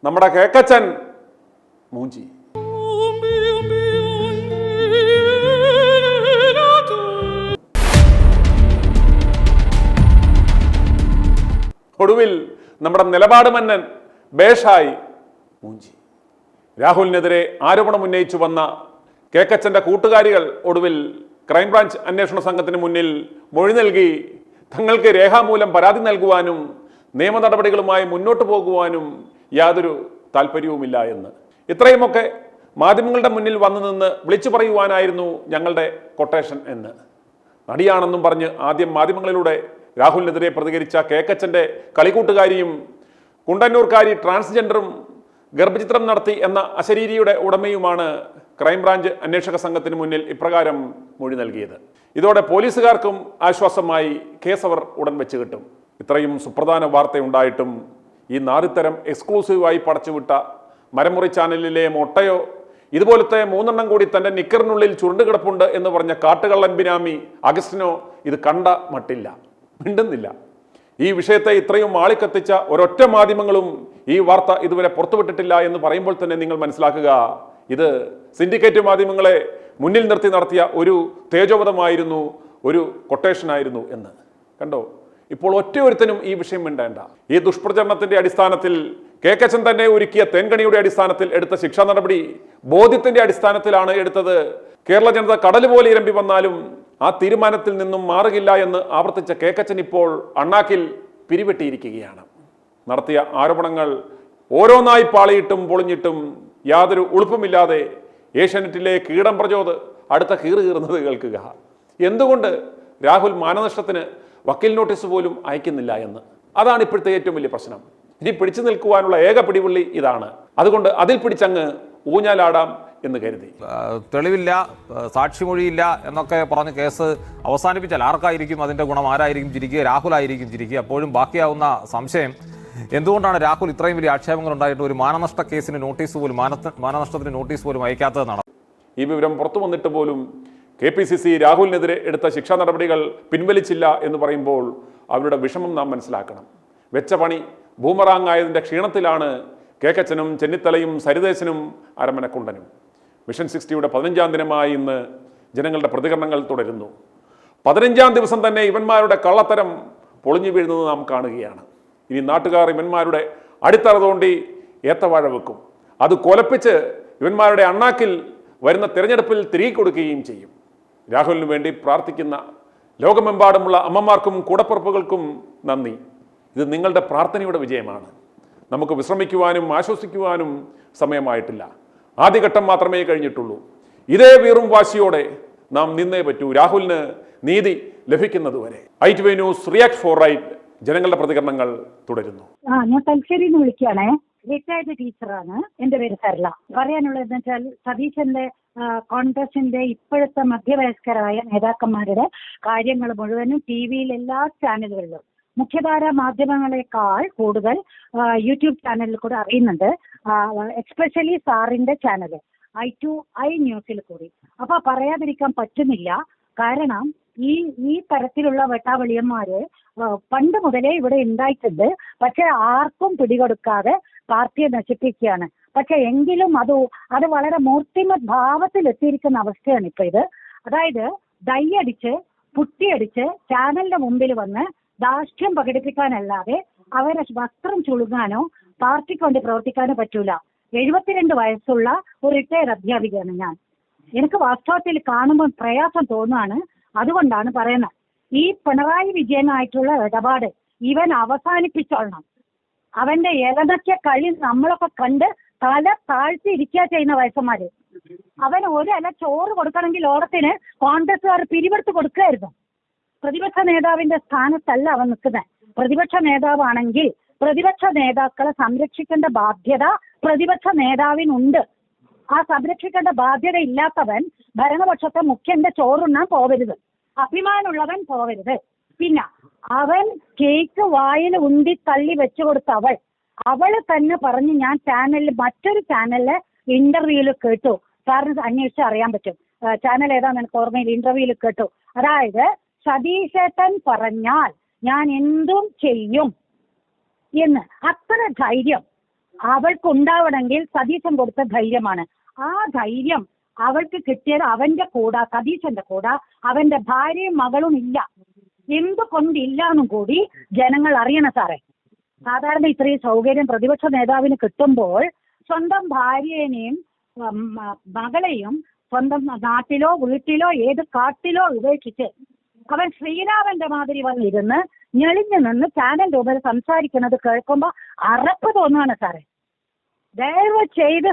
നമ്മുടെ കേക്കച്ചൻ മൂഞ്ചി. ഒടുവിൽ നമ്മുടെ നിലപാട് മന്നൻ ബേഷായി മൂഞ്ചി. രാഹുലിനെതിരെ ആരോപണം ഉന്നയിച്ചു വന്ന കേക്കച്ചന്റെ കൂട്ടുകാരികൾ ഒടുവിൽ ക്രൈംബ്രാഞ്ച് അന്വേഷണ സംഘത്തിന് മുന്നിൽ മൊഴി നൽകി തങ്ങൾക്ക് രേഖാമൂലം പരാതി നൽകുവാനും നിയമ നടപടികളുമായി മുന്നോട്ട് പോകുവാനും യാതൊരു താല്പര്യവുമില്ല എന്ന്. ഇത്രയുമൊക്കെ മാധ്യമങ്ങളുടെ മുന്നിൽ വന്നു നിന്ന് വിളിച്ചു പറയുവാനായിരുന്നു ഞങ്ങളുടെ കൊട്ടേഷൻ എന്ന് നടിയാണെന്നും പറഞ്ഞ് ആദ്യം മാധ്യമങ്ങളിലൂടെ രാഹുലിനെതിരെ പ്രതികരിച്ച കേക്കച്ചന്റെ കളിക്കൂട്ടുകാരിയും കുണ്ടന്നൂർക്കാരി ട്രാൻസ്ജെൻഡറും ഗർഭചിത്രം നടത്തി എന്ന അശരീരിയുടെ ഉടമയുമാണ് ക്രൈംബ്രാഞ്ച് അന്വേഷക സംഘത്തിന് മുന്നിൽ ഇപ്രകാരം മൊഴി നൽകിയത്. ഇതോടെ പോലീസുകാർക്കും ആശ്വാസമായി കേസ് അവർ ഉടൻ വെച്ച് കിട്ടും. ഇത്രയും സുപ്രധാന വാർത്തയുണ്ടായിട്ടും ഈ നാറിത്തരം എക്സ്ക്ലൂസീവായി പടച്ചുവിട്ട മരമുറി ചാനലിലെ മൊട്ടയോ ഇതുപോലത്തെ 3 എണ്ണം കൂടി തന്റെ നിക്കറിനുള്ളിൽ ചുരുണ്ടുകിടപ്പുണ്ട് എന്ന് പറഞ്ഞ കാട്ടുകള്ളൻ ബിനാമി അഗസ്റ്റിനോ ഇത് കണ്ട മട്ടില്ല, മിണ്ടുന്നില്ല. ഈ വിഷയത്തെ ഇത്രയും ആളിക്കത്തിച്ച ഒരൊറ്റ മാധ്യമങ്ങളും ഈ വാർത്ത ഇതുവരെ പുറത്തുവിട്ടിട്ടില്ല എന്ന് പറയുമ്പോൾ തന്നെ നിങ്ങൾ മനസ്സിലാക്കുക, ഇത് സിൻഡിക്കേറ്റ് മാധ്യമങ്ങളെ മുന്നിൽ നിർത്തി നടത്തിയ ഒരു തേജോവധമായിരുന്നു, ഒരു കൊട്ടേഷനായിരുന്നു എന്ന് കണ്ടോ. ഇപ്പോൾ ഒറ്റയൊരുത്തനും ഈ വിഷയം മിണ്ടേണ്ട. ഈ ദുഷ്പ്രചരണത്തിന്റെ അടിസ്ഥാനത്തിൽ കേക്കച്ചൻ തന്നെ ഒരുക്കിയ തേൻകണിയുടെ അടിസ്ഥാനത്തിൽ എടുത്ത ശിക്ഷാ നടപടി ബോധ്യത്തിന്റെ അടിസ്ഥാനത്തിലാണ് എടുത്തത്. കേരള ജനത കടൽ പോലെ ഇരമ്പി വന്നാലും ആ തീരുമാനത്തിൽ നിന്നും മാറുകില്ല എന്ന് ആവർത്തിച്ച കേക്കച്ചൻ ഇപ്പോൾ അണ്ണാക്കിൽ പിരിവെട്ടിയിരിക്കുകയാണ്. നടത്തിയ ആരോപണങ്ങൾ ഓരോന്നായി പാളിയിട്ടും പൊളിഞ്ഞിട്ടും യാതൊരു ഉളുപ്പുമില്ലാതെ ഏഷ്യാനെറ്റിലെ കീടം പ്രചോദ് അടുത്ത കീറുന്നത് കേൾക്കുക. എന്തുകൊണ്ട് രാഹുൽ മാനനഷ്ടത്തിന് വക്കീൽ നോട്ടീസ് പോലും അയക്കുന്നില്ല എന്ന്. അതാണ് ഇപ്പോഴത്തെ ഏറ്റവും വലിയ പ്രശ്നം. ഇനി പിടിച്ചു നിൽക്കുവാനുള്ള ഏക പിടിപുള്ളി ഇതാണ്. അതുകൊണ്ട് അതിൽ പിടിച്ചങ്ങ് ഊഞ്ഞാലാടാം എന്ന് കരുതി. തെളിവില്ല, സാക്ഷിമൊഴിയില്ല എന്നൊക്കെ പറഞ്ഞ് കേസ് അവസാനിപ്പിച്ചാൽ ആർക്കായിരിക്കും അതിൻ്റെ ഗുണം? ആരായിരിക്കും ചിരിക്കുക? രാഹുലായിരിക്കും ചിരിക്കുക. അപ്പോഴും ബാക്കിയാവുന്ന സംശയം, എന്തുകൊണ്ടാണ് രാഹുൽ ഇത്രയും വലിയ ആക്ഷേപങ്ങൾ ഉണ്ടായിട്ട് ഒരു മാനനഷ്ട കേസിന് നോട്ടീസ് പോലും മാനനഷ്ടത്തിന് നോട്ടീസ് പോലും അയക്കാത്തതെന്നാണ്. ഈ വിവരം പുറത്തു വന്നിട്ട് പോലും KPCC രാഹുലിനെതിരെ എടുത്ത ശിക്ഷാ നടപടികൾ പിൻവലിച്ചില്ല എന്ന് പറയുമ്പോൾ അവരുടെ വിഷമം നാം മനസ്സിലാക്കണം. വെച്ച പണി ബൂമറാങ് ആയതിൻ്റെ ക്ഷീണത്തിലാണ് കേക്കച്ചനും ചെന്നിത്തലയും സരിദേശനും അരമനക്കുണ്ടനും. മിഷൻ 60യുടെ 15ാം ദിനമായി ഇന്ന് ജനങ്ങളുടെ പ്രതികരണങ്ങൾ തുടരുന്നു. 15ാം ദിവസം തന്നെ ഇവന്മാരുടെ കള്ളത്തരം പൊളിഞ്ഞു വീഴുന്നത് നാം കാണുകയാണ്. ഇനി നാട്ടുകാർ ഇവന്മാരുടെ അടിത്തറ തോണ്ടി ഏത്തവാഴ വെക്കും. അത് കൊലപ്പിച്ച് ഇവന്മാരുടെ അണ്ണാക്കിൽ വരുന്ന തിരഞ്ഞെടുപ്പിൽ തിരികെ കൊടുക്കുകയും ചെയ്യും. രാഹുലിന് വേണ്ടി പ്രാർത്ഥിക്കുന്ന ലോകമെമ്പാടുമുള്ള അമ്മമാർക്കും കൂടപ്പുറപ്പുകൾക്കും നന്ദി. ഇത് നിങ്ങളുടെ പ്രാർത്ഥനയുടെ വിജയമാണ്. നമുക്ക് വിശ്രമിക്കുവാനും ആശ്വസിക്കുവാനും സമയമായിട്ടില്ല. ആദ്യഘട്ടം മാത്രമേ കഴിഞ്ഞിട്ടുള്ളൂ. ഇതേ വീറും വാശിയോടെ നാം നിന്നേ പറ്റൂ, രാഹുലിന് നീതി ലഭിക്കുന്നതുവരെ. ITV news react for right ജനങ്ങളുടെ പ്രതികരണങ്ങൾ തുടരുന്നു. ഞാൻ തലശ്ശേരിയിൽ നിന്ന് വിളിക്കുകയാണേ. റിട്ടയർഡ് ടീച്ചറാണ്. എന്റെ പേര് സരള. പറയാനുള്ളത് വെച്ചാൽ സതീശന്റെ കോൺഗ്രസിന്റെ ഇപ്പോഴത്തെ മധ്യവയസ്കരായ നേതാക്കന്മാരുടെ കാര്യങ്ങൾ മുഴുവനും TV-യിൽ എല്ലാ ചാനലുകളിലും മുഖ്യധാര മാധ്യമങ്ങളെക്കാൾ കൂടുതൽ യൂട്യൂബ് ചാനലിൽ കൂടെ അറിയുന്നുണ്ട്. എക്സ്പെഷ്യലി സാറിന്റെ ചാനൽ i2i ന്യൂസിൽ കൂടി. അപ്പൊ പറയാതിരിക്കാൻ പറ്റുന്നില്ല. കാരണം ഈ തരത്തിലുള്ള വെട്ടാവളിയന്മാര് പണ്ട് മുതലേ ഇവിടെ ഉണ്ടായിട്ടുണ്ട്. പക്ഷെ ആർക്കും പിടികൊടുക്കാതെ പാർട്ടിയെ നശിപ്പിക്കുകയാണ്. പക്ഷെ എങ്കിലും അത് വളരെ മൂർത്തിമത് ഭാവത്തിൽ എത്തിയിരിക്കുന്ന അവസ്ഥയാണ് ഇപ്പൊ ഇത്. അതായത് ഡൈയടിച്ച് പുട്ടിയടിച്ച് ചാനലിന്റെ മുമ്പിൽ വന്ന് ധാർഷ്ട്യം പ്രകടിപ്പിക്കാനല്ലാതെ അവരെ വസ്ത്രം ചുളുങ്ങാനോ പാർട്ടിക്ക് വേണ്ടി പ്രവർത്തിക്കാനോ പറ്റൂല. 72 വയസ്സുള്ള ഒരു റിട്ടയർഡ് അധ്യാപികയാണ് ഞാൻ. എനിക്ക് വാസ്തവത്തിൽ കാണുമ്പോൾ പ്രയാസം തോന്നുകയാണ്. അതുകൊണ്ടാണ് പറയുന്നത്, ഈ പിണറായി വിജയനായിട്ടുള്ള ഇടപാട് ഇവൻ അവസാനിപ്പിച്ചോളണം. അവന്റെ ഇലനക്ക കളി നമ്മളൊക്കെ കണ്ട് തല താഴ്ത്തി ഇരിക്കുക ചെയ്യുന്ന വയസ്സന്മാര്. അവൻ ഒരല ചോറ് കൊടുക്കണമെങ്കിൽ ഓണത്തിന് കോൺഗ്രസ്സുകാർ പിരിവെടുത്ത് കൊടുക്കുകയായിരുന്നു. പ്രതിപക്ഷ നേതാവിന്റെ സ്ഥാനത്തല്ല അവൻ നിൽക്കുന്നത്. പ്രതിപക്ഷ നേതാവാണെങ്കിൽ പ്രതിപക്ഷ നേതാക്കളെ സംരക്ഷിക്കേണ്ട ബാധ്യത പ്രതിപക്ഷ നേതാവിനുണ്ട്. ആ സംരക്ഷിക്കേണ്ട ബാധ്യത ഇല്ലാത്തവൻ ഭരണപക്ഷത്തെ മുഖ്യന്റെ ചോറുണ്ണാൻ പോവരുത്. അഭിമാനമുള്ളവൻ പോവരുത്. പിന്നെ അവൻ കേക്ക് വായിൽ ഉന്തി തള്ളി വെച്ചു കൊടുത്ത അവള് തന്നെ പറഞ്ഞ്, ഞാൻ മറ്റൊരു ചാനലിലെ ഇന്റർവ്യൂവിൽ കേട്ടു. സാറിന് അന്വേഷിച്ച് അറിയാൻ പറ്റും ചാനൽ ഏതാന്ന് എനിക്ക് ഓർമ്മയിൽ. ഇന്റർവ്യൂവിൽ കേട്ടു. അതായത് സതീശേട്ടൻ പറഞ്ഞാൽ ഞാൻ എന്തും ചെയ്യും എന്ന്. അത്ര ധൈര്യം അവൾക്കുണ്ടാവണമെങ്കിൽ സതീശൻ കൊടുത്ത ധൈര്യമാണ്. ആ ധൈര്യം അവൾക്ക് കിട്ടിയത് അവന്റെ കൂടെ, സതീശന്റെ കൂടെ അവന്റെ ഭാര്യയും മകളും ഇല്ല. എന്തുകൊണ്ടില്ല എന്നും കൂടി ജനങ്ങൾ അറിയണം സാറേ. സാധാരണ ഇത്രയും സൗകര്യം പ്രതിപക്ഷ നേതാവിന് കിട്ടുമ്പോൾ സ്വന്തം ഭാര്യേനെയും മകളെയും സ്വന്തം നാട്ടിലോ വീട്ടിലോ ഏത് കാട്ടിലോ ഉപേക്ഷിച്ച് അവൻ ശ്രീരാമന്റെ മാതിരി വന്നിരുന്ന് ഞെളിഞ്ഞു നിന്ന് ചാനൽ രൂപയിൽ സംസാരിക്കുന്നത് കേൾക്കുമ്പോ അറപ്പ് തോന്നുകയാണ് സാറേ. ദയവ് ചെയ്ത്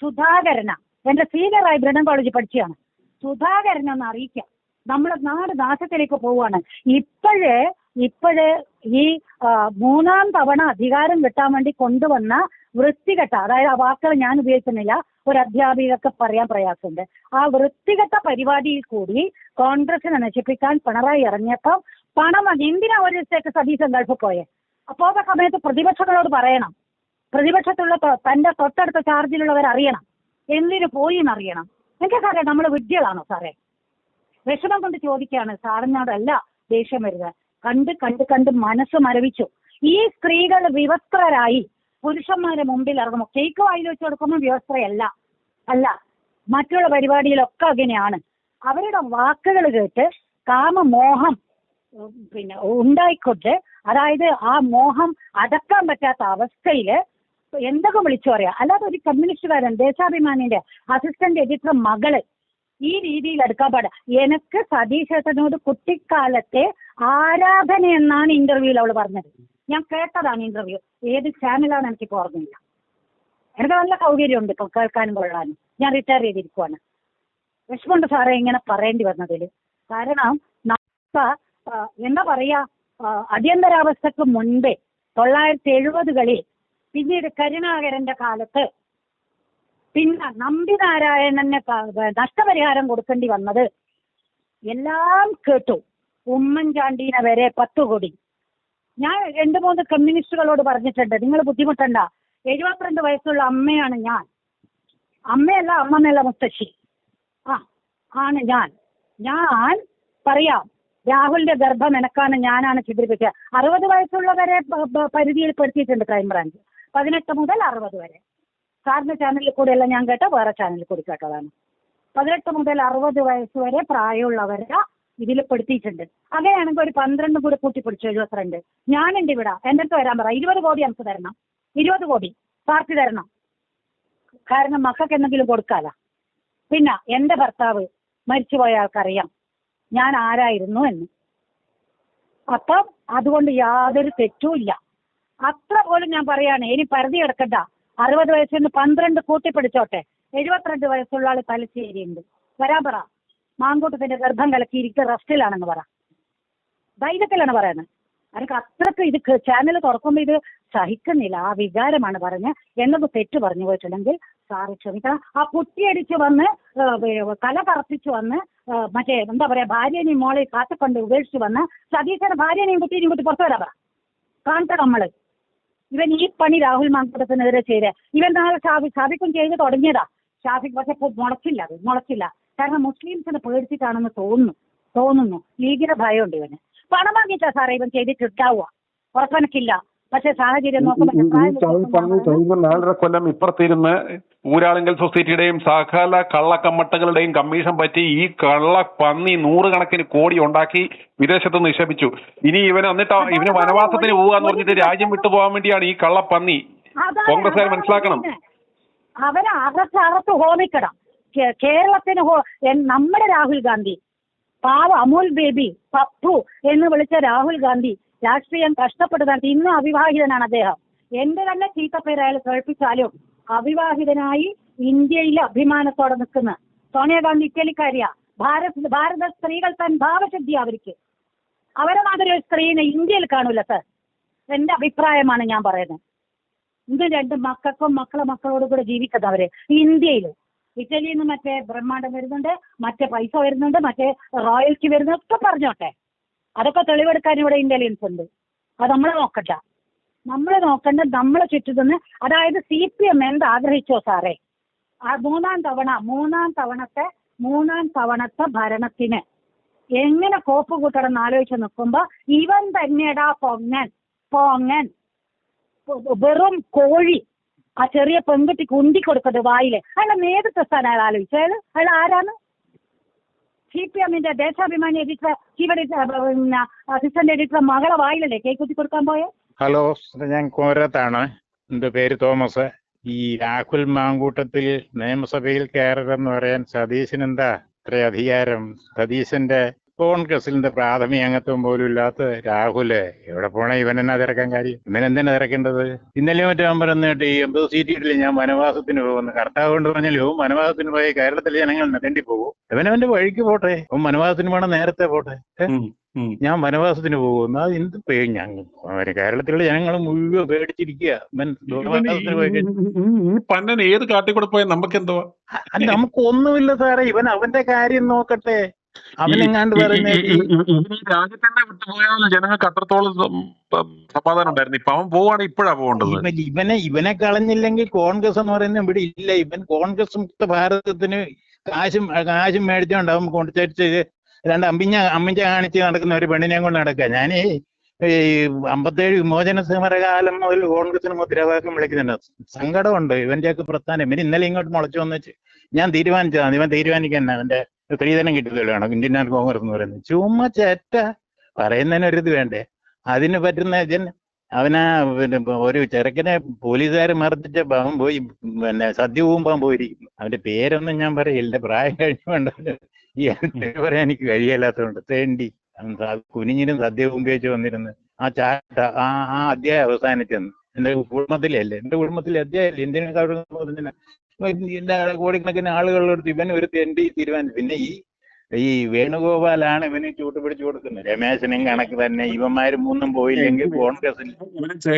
സുധാകരന എന്റെ സീനിയറായി ബ്രണ്ണൻ കോളേജിൽ പഠിച്ചതാണ്. സുധാകരനൊന്ന് അറിയിക്കാം, നമ്മുടെ നാട് നാശത്തിലേക്ക് പോവുകയാണ്. ഇപ്പോഴേ ഈ 3-ാം തവണ അധികാരം കിട്ടാൻ വേണ്ടി കൊണ്ടുവന്ന വൃത്തികെട്ട, അതായത് ആ വാക്കുകൾ ഞാൻ ഉപയോഗിക്കുന്നില്ല, ഒരു അധ്യാപികക്ക് പറയാൻ പ്രയാസമുണ്ട്, ആ വൃത്തികെട്ട പരിപാടിയിൽ കൂടി കോൺഗ്രസിനെ നശിപ്പിക്കാൻ പിണറായി ഇറങ്ങിയപ്പം പണം എന്തിനാ ഒരു ദിവസത്തേക്ക് സതീശൻ ഗൾഫ് പോയെ? അപ്പോ ആ സമയത്ത് പ്രതിപക്ഷങ്ങളോട് പറയണം, പ്രതിപക്ഷത്തുള്ള തന്റെ തൊട്ടടുത്ത ചാർജിലുള്ളവർ അറിയണം എന്തിനു പോയി എന്നറിയണം. എനിക്ക് സാറേ നമ്മൾ വിഡ്ഢികളാണോ സാറേ? വിഷമം കൊണ്ട് ചോദിക്കുകയാണ്, സാറിനോടല്ല ദേഷ്യം വരുന്നത്. കണ്ട് മനസ്സ് മരവിച്ചു. ഈ സ്ത്രീകൾ വിവസ്ത്രരായി പുരുഷന്മാരുടെ മുമ്പിൽ ഇറങ്ങുമ്പോൾ കേക്ക് വായിൽ വെച്ച് കൊടുക്കുമ്പോൾ വിവസ്ത്രയല്ല, മറ്റുള്ള പരിപാടിയിലൊക്കെ അങ്ങനെയാണ്. അവരുടെ വാക്കുകൾ കേട്ട് കാമമോഹം ഉണ്ടായിക്കൊണ്ട്, അതായത് ആ മോഹം അടക്കാൻ പറ്റാത്ത അവസ്ഥയില് എന്തൊക്കെ വിളിച്ചു പറയാം. അല്ലാതെ ഒരു കമ്മ്യൂണിസ്റ്റുകാരൻ ദേശാഭിമാനിന്റെ അസിസ്റ്റന്റ് എഡിറ്റർ മകള് ഈ രീതിയിൽ എടുക്കാൻ പാടില്ല. എനിക്ക് സതീശേട്ടനോട് കുട്ടിക്കാലത്തെ ആരാധന എന്നാണ് ഇന്റർവ്യൂവിൽ അവള് പറഞ്ഞത്. ഞാൻ കേട്ടതാണ് ഇന്റർവ്യൂ. ഏത് ചാനലാണ് എനിക്കിപ്പോൾ ഓർമ്മയില്ല. എനിക്ക് നല്ല സൗകര്യമുണ്ട് ഇപ്പം കേൾക്കാനും കൊള്ളാനും. ഞാൻ റിട്ടയർ ചെയ്തിരിക്കുവാണ്. വിഷമമുണ്ട് സാറേ ഇങ്ങനെ പറയേണ്ടി വന്നതിൽ. കാരണം എന്താ പറയാ, അടിയന്തരാവസ്ഥക്ക് മുൻപേ 1970-കളിൽ, പിന്നീട് കരുണാകരന്റെ കാലത്ത്, പിന്നെ നമ്പിനാരായണന് നഷ്ടപരിഹാരം കൊടുക്കേണ്ടി വന്നത് എല്ലാം കേട്ടു. ഉമ്മൻചാണ്ടീനെ വരെ 10 കോടി. ഞാൻ 2-3 കമ്മ്യൂണിസ്റ്റുകളോട് പറഞ്ഞിട്ടുണ്ട്, നിങ്ങൾ ബുദ്ധിമുട്ടണ്ട, 72 വയസ്സുള്ള അമ്മയാണ് ഞാൻ. അമ്മയല്ല, അമ്മന്നല്ല, മുത്തശ്ശി ആണ് ഞാൻ പറയാം, രാഹുലിന്റെ ഗർഭം എനക്കാണ്, ഞാനാണ് ചിത്രിപ്പിച്ചത്. 60 വയസ്സുള്ളവരെ പരിധിയിൽപ്പെടുത്തിയിട്ടുണ്ട് ക്രൈംബ്രാഞ്ച്, 18 മുതൽ 60 വരെ. സാറിന്റെ ചാനലിൽ കൂടെയല്ല ഞാൻ കേട്ടോ, വേറെ ചാനലിൽ കൂടി കേട്ടതാണ്. 18 മുതൽ 60 വയസ്സ് വരെ പ്രായമുള്ളവരെ ഇതിൽ പെടുത്തിയിട്ടുണ്ട്. അങ്ങനെയാണെങ്കിൽ ഒരു 12 കൂടി കൂട്ടിപ്പിടിച്ചു 72. ഞാനുണ്ട് ഇവിടെ, എൻ്റെ അടുത്ത് വരാൻ പറ. 20 കോടി നമുക്ക് തരണം, 20 കോടി പാർട്ടി തരണം. കാരണം മക്കൾക്ക് എന്തെങ്കിലും കൊടുക്കാല. പിന്നെ എൻ്റെ ഭർത്താവ് മരിച്ചുപോയ ആൾക്കറിയാം ഞാൻ ആരായിരുന്നു എന്ന്. അപ്പം അതുകൊണ്ട് യാതൊരു തെറ്റുമില്ല. അത്ര പോലും ഞാൻ പറയാണ്, ഇനി പരിധി കിടക്കണ്ട. 60 വയസ്സിന് 12 കൂട്ടിപ്പിടിച്ചോട്ടെ. 72 വയസ്സുള്ള ആള് തലശ്ശേരിയുണ്ട്, വരാൻ പറ. മാങ്കൂട്ടത്തിന്റെ ഗർഭം കലക്കിയിരിക്കുക റെസ്റ്റിലാണെന്ന് പറ. ധൈര്യത്തിലാണ് പറയുന്നത്. എനിക്ക് അത്രക്ക് ഇത് ചാനൽ തുറക്കുമ്പോൾ ഇത് സഹിക്കുന്നില്ല. ആ വികാരമാണ് പറഞ്ഞ് എന്നൊക്കെ തെറ്റ് പറഞ്ഞു പോയിട്ടുണ്ടെങ്കിൽ സാറ് ക്ഷമിക്കണം. ആ കുട്ടിയടിച്ച് വന്ന് കല കറപ്പിച്ച് വന്ന് മറ്റേ എന്താ പറയാ, ഭാര്യനെയും മോളെ കാത്തുകൊണ്ട് ഉപേക്ഷിച്ച് വന്ന് സതീശന്റെ ഭാര്യനെയും കുട്ടീനെയും കൂട്ടി പുറത്തു വരാൻ പറ. കാണട്ടെ നമ്മള്. ഇവൻ ഈ പണി രാഹുൽ മാങ്കൂട്ടത്തിനെതിരെ ചെയ്ത് ഇവൻ നാളെ ഷാഫിക്കും ചെയ്ത് തുടങ്ങിയതാ. ഷാഫിക്ക് പക്ഷെ മുളച്ചില്ല. കാരണം മുസ്ലിംസിനെ പേടിച്ചിട്ടാണെന്ന് തോന്നുന്നു. ലീഗിന്റെ ഭയമുണ്ട് ഇവന്. പണം വാങ്ങിച്ചാ സാറേ ഇവൻ ചെയ്തിട്ടുണ്ടാവുക, ഉറപ്പനക്കില്ല. പക്ഷെ സാഹചര്യം നോക്കുമ്പോൾ 4.5 കൊല്ലം ഇപ്പുറത്തിരുന്ന് ഊരാളുങ്കൽ സൊസൈറ്റിയുടെയും സകല കള്ളക്കമ്മട്ടകളുടെയും കമ്മീഷൻ പറ്റി ഈ കള്ളപ്പന്നി 100 കണക്കിന് കോടി ഉണ്ടാക്കി വിദേശത്ത് നിക്ഷേപിച്ചു. ഇനി ഇവന് വനവാസത്തിന് പോവാന്ന് പറഞ്ഞിട്ട് രാജ്യം വിട്ടുപോകാൻ വേണ്ടിയാണ് ഈ കള്ളപ്പന്നി. കോൺഗ്രസ്സുകാർ മനസ്സിലാക്കണം. അവനെ അകത്ത് ഹോമിക്കണം. കേരളത്തിന് നമ്മുടെ രാഹുൽ ഗാന്ധി, പാവ അമൂൽ ബേബി, പപ്പു എന്ന് വിളിച്ച രാഹുൽ ഗാന്ധി രാഷ്ട്രീയം കഷ്ടപ്പെടുന്നത്. ഇന്ന് അവിവാഹിതനാണ് അദ്ദേഹം. എന്റെ തന്നെ ചീത്തപ്പേര് അയാൾ കേൾപ്പിച്ചാലും അവിവാഹിതനായി ഇന്ത്യയിലെ അഭിമാനത്തോടെ നിൽക്കുന്ന സോണിയാഗാന്ധി ഇറ്റലിക്കാരിയാ. ഭാരത സ്ത്രീകൾ തൻ ഭാവശുദ്ധി അവർക്ക്. അവരെ മാതിരി ഒരു സ്ത്രീനെ ഇന്ത്യയിൽ കാണൂല സർ. എന്റെ അഭിപ്രായമാണ് ഞാൻ പറയുന്നത്. ഇന്ന് 2 മക്കൾക്കും മക്കളോട് കൂടെ ജീവിക്കുന്നവര് ഇന്ത്യയിൽ. ഇറ്റലിയിൽ നിന്ന് മറ്റേ ബ്രഹ്മാണ്ടം വരുന്നുണ്ട്, മറ്റേ പൈസ വരുന്നുണ്ട്, മറ്റേ റോയൽറ്റി വരുന്നുണ്ട്, ഒക്കെ പറഞ്ഞോട്ടെ. അതൊക്കെ തെളിവെടുക്കാൻ ഇവിടെ ഇന്റലിജൻസ് ഉണ്ട്. അത് നമ്മൾ നോക്കണ്ട. നമ്മളെ ചുറ്റുനിന്ന്, അതായത് CPM എന്ത് ആഗ്രഹിച്ചോ സാറേ, ആ മൂന്നാം തവണത്തെ ഭരണത്തിന് എങ്ങനെ കോപ്പ് കൂട്ടണം എന്ന് ആലോചിച്ച് നിൽക്കുമ്പോ ഇവൻ തന്നെടാ പൊങ്ങൻ. വെറും കോഴി ആ ചെറിയ പെൺകുട്ടിക്ക് ഉണ്ടി കൊടുക്കുന്നത് വായില്. അയാളെ നേതൃത്വ സ്ഥാനം അയാൾ ആലോചിച്ചു. അയാൾ ആരാണ്? CPM-ന്റെ ദേശാഭിമാനി എഡിറ്റർ, പിന്നെ അസിസ്റ്റന്റ് എഡിറ്റർ മകളെ വായിലല്ലേ കേക്ക് കുത്തി കൊടുക്കാൻ പോയെ? ഹലോ, ഞാൻ കോരത്താണ്. എൻ്റെ പേര് തോമസ്. ഈ രാഹുൽ മാങ്കൂട്ടത്തിൽ നിയമസഭയിൽ കയറരുതെന്ന് പറയാൻ സതീശന് എന്താ ഇത്ര അധികാരം? സതീശന്റെ കോൺഗ്രസിന്റെ പ്രാഥമിക അംഗത്വം പോലും ഇല്ലാത്ത രാഹുല് എവിടെ പോണേ? ഇവൻ എന്നാ തിരക്കാൻ കാര്യം? ഇവനെന്തിനാ തിരക്കേണ്ടത്? ഇന്നലെ മറ്റേ പറഞ്ഞിട്ട് ഈ 80 സീറ്റിൽ ഞാൻ വനവാസത്തിന് പോകുന്നു. കർത്താവ് കൊണ്ട് പറഞ്ഞാലും വനവാസത്തിന് പോയി കേരളത്തിലെ ജനങ്ങൾ നെരണ്ടി പോകും. അവനവന്റെ വഴിക്ക് പോട്ടെ. വനവാസത്തിന് വേണം നേരത്തെ പോട്ടെ. ഞാൻ വനവാസത്തിന് പോകുന്നു. അത് എന്ത് ഞങ്ങൾ കേരളത്തിലുള്ള ജനങ്ങൾ മുഴുവൻ പേടിച്ചിരിക്കുക. പന്നൻ ഏത് കാട്ടിക്കൂടെ പോയാൽ നമുക്ക് എന്തോ? നമുക്ക് ഒന്നുമില്ല സാറേ. ഇവൻ അവന്റെ കാര്യം നോക്കട്ടെ. അവനെങ്ങാണ്ട് രാജ്യത്തന്നെ വിട്ടുപോയാൽ ജനങ്ങൾക്ക് അത്രത്തോളം സമാധാനം ഉണ്ടായിരുന്നു. ഇപ്പൊ അവൻ പോവാണ്, ഇപ്പോഴാ പോകേണ്ടത്. ഇവനെ കളഞ്ഞില്ലെങ്കിൽ കോൺഗ്രസ് എന്ന് പറയുന്ന ഇവിടെ ഇല്ല. ഇവൻ കോൺഗ്രസ് മുക്ത ഭാരതത്തിന് കാശും മേടിച്ചോണ്ട് അവൻ കൊണ്ടുചരിച്ച് രണ്ട് അമ്മിഞ്ഞ കാണിച്ച് നടക്കുന്ന ഒരു പെണ്ണിനെ കൊണ്ട് നടക്കുക. ഞാൻ ഈ 57 വിമോചന സമരകാലം മുതൽ കോൺഗ്രസിന് മുദ്രാവാക്യം വിളിക്കുന്നുണ്ട്. സങ്കടമുണ്ട് ഇവന്റെയൊക്കെ പ്രസ്ഥാനം. ഇവന് ഇന്നലെ ഇങ്ങോട്ട് മുളച്ചു വന്നിച്ച് ഞാൻ തീരുമാനിച്ചതാണ്. ഇവൻ തീരുമാനിക്കാൻ അവന്റെ സ്ത്രീധനം കിട്ടുകയാണ് ഇന്ത്യൻ നാഷണൽ കോൺഗ്രസ് എന്ന് പറയുന്നത്. ചുമ്മാ ചേറ്റ പറയുന്നതിനൊരിത് വേണ്ടേ? അതിന് പറ്റുന്ന അവനാ പിന്നെ ഒരു ചെറുക്കനെ പോലീസുകാർ മർദ്ദിച്ച അവൻ പോയി പിന്നെ സദ്യ പോകുമ്പോൾ പോയിരിക്കുന്നു. അവന്റെ പേരൊന്നും ഞാൻ പറയില്ല, പ്രായം കഴിഞ്ഞു വേണ്ട ഈ പറയാൻ എനിക്ക് കഴിയല്ലാത്തതുകൊണ്ട്. തേണ്ടി കുനിഞ്ഞിനും സദ്യ ഉപയോഗിച്ച് വന്നിരുന്നു. ആ ചാട്ട ആ അധ്യായം അവസാനിച്ചെന്ന് എന്റെ കുടുംബത്തിലല്ലേ, എന്റെ കുടുംബത്തിലെ അധ്യായല്ലേ ഇന്ത്യൻ കോടിക്കണക്കിന് ആളുകളെടുത്ത് ഇവൻ ഒരു തെണ്ടി തീരുമാനിച്ചു. പിന്നെ ഈ വേണുഗോപാലാണ് ഇവന് ചൂട്ട് പിടിച്ചു കൊടുക്കുന്നത്. രമേശനും കണക്ക് തന്നെ. ഇവന്മാര് മൂന്നും പോയില്ലെങ്കിൽ കോൺഗ്രസിൽ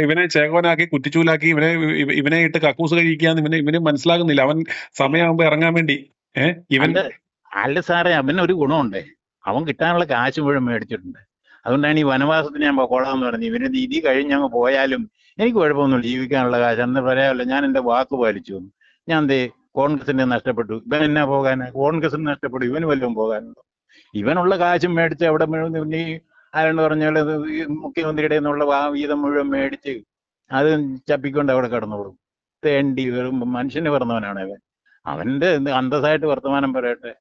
ഇവനെ ചേകോനാക്കി കുറ്റിച്ചൂലാക്കി ഇവനെ ഇട്ട് കക്കൂസ് കഴിക്കാന്ന് ഇവന് മനസ്സിലാകുന്നില്ല. അവൻ സമയമാകുമ്പോ ഇറങ്ങാൻ വേണ്ടി അല്ല സാറേ, അവന് ഒരു ഗുണമുണ്ട്. അവൻ കിട്ടാനുള്ള കാശ് മുഴുവൻ മേടിച്ചിട്ടുണ്ട്. അതുകൊണ്ടാണ് ഈ വനവാസത്തിന് ഞാൻ കൊള്ളാന്ന് പറഞ്ഞത്. ഇവന് ഇത് കഴിഞ്ഞ് അങ്ങ് പോയാലും എനിക്ക് കുഴപ്പമൊന്നുമില്ല, ജീവിക്കാനുള്ള കാശ് അന്ന് പറയാമല്ലോ. ഞാൻ എന്റെ വാക്ക് പാലിച്ചു. ഞാൻ കോൺഗ്രസിനെ നഷ്ടപ്പെട്ടു. ഇവൻ എന്നാ പോകാൻ? കോൺഗ്രസിന് നഷ്ടപ്പെട്ടു. ഇവന് വല്ലതും പോകാനുണ്ടോ? ഇവനുള്ള കാശും മേടിച്ച് അവിടെ ഈ ആരെന്ന് പറഞ്ഞാൽ മുഖ്യമന്ത്രിയുടെ നിന്നുള്ള വീതം മുഴുവൻ മേടിച്ച് അത് ചപ്പിക്കൊണ്ട് അവിടെ കടന്നോളും. തേണ്ടി വെറും മനുഷ്യന് പറഞ്ഞവനാണ് അവൻ. അവന്റെ അന്തസ്സായിട്ട് വർത്തമാനം പറയട്ടെ.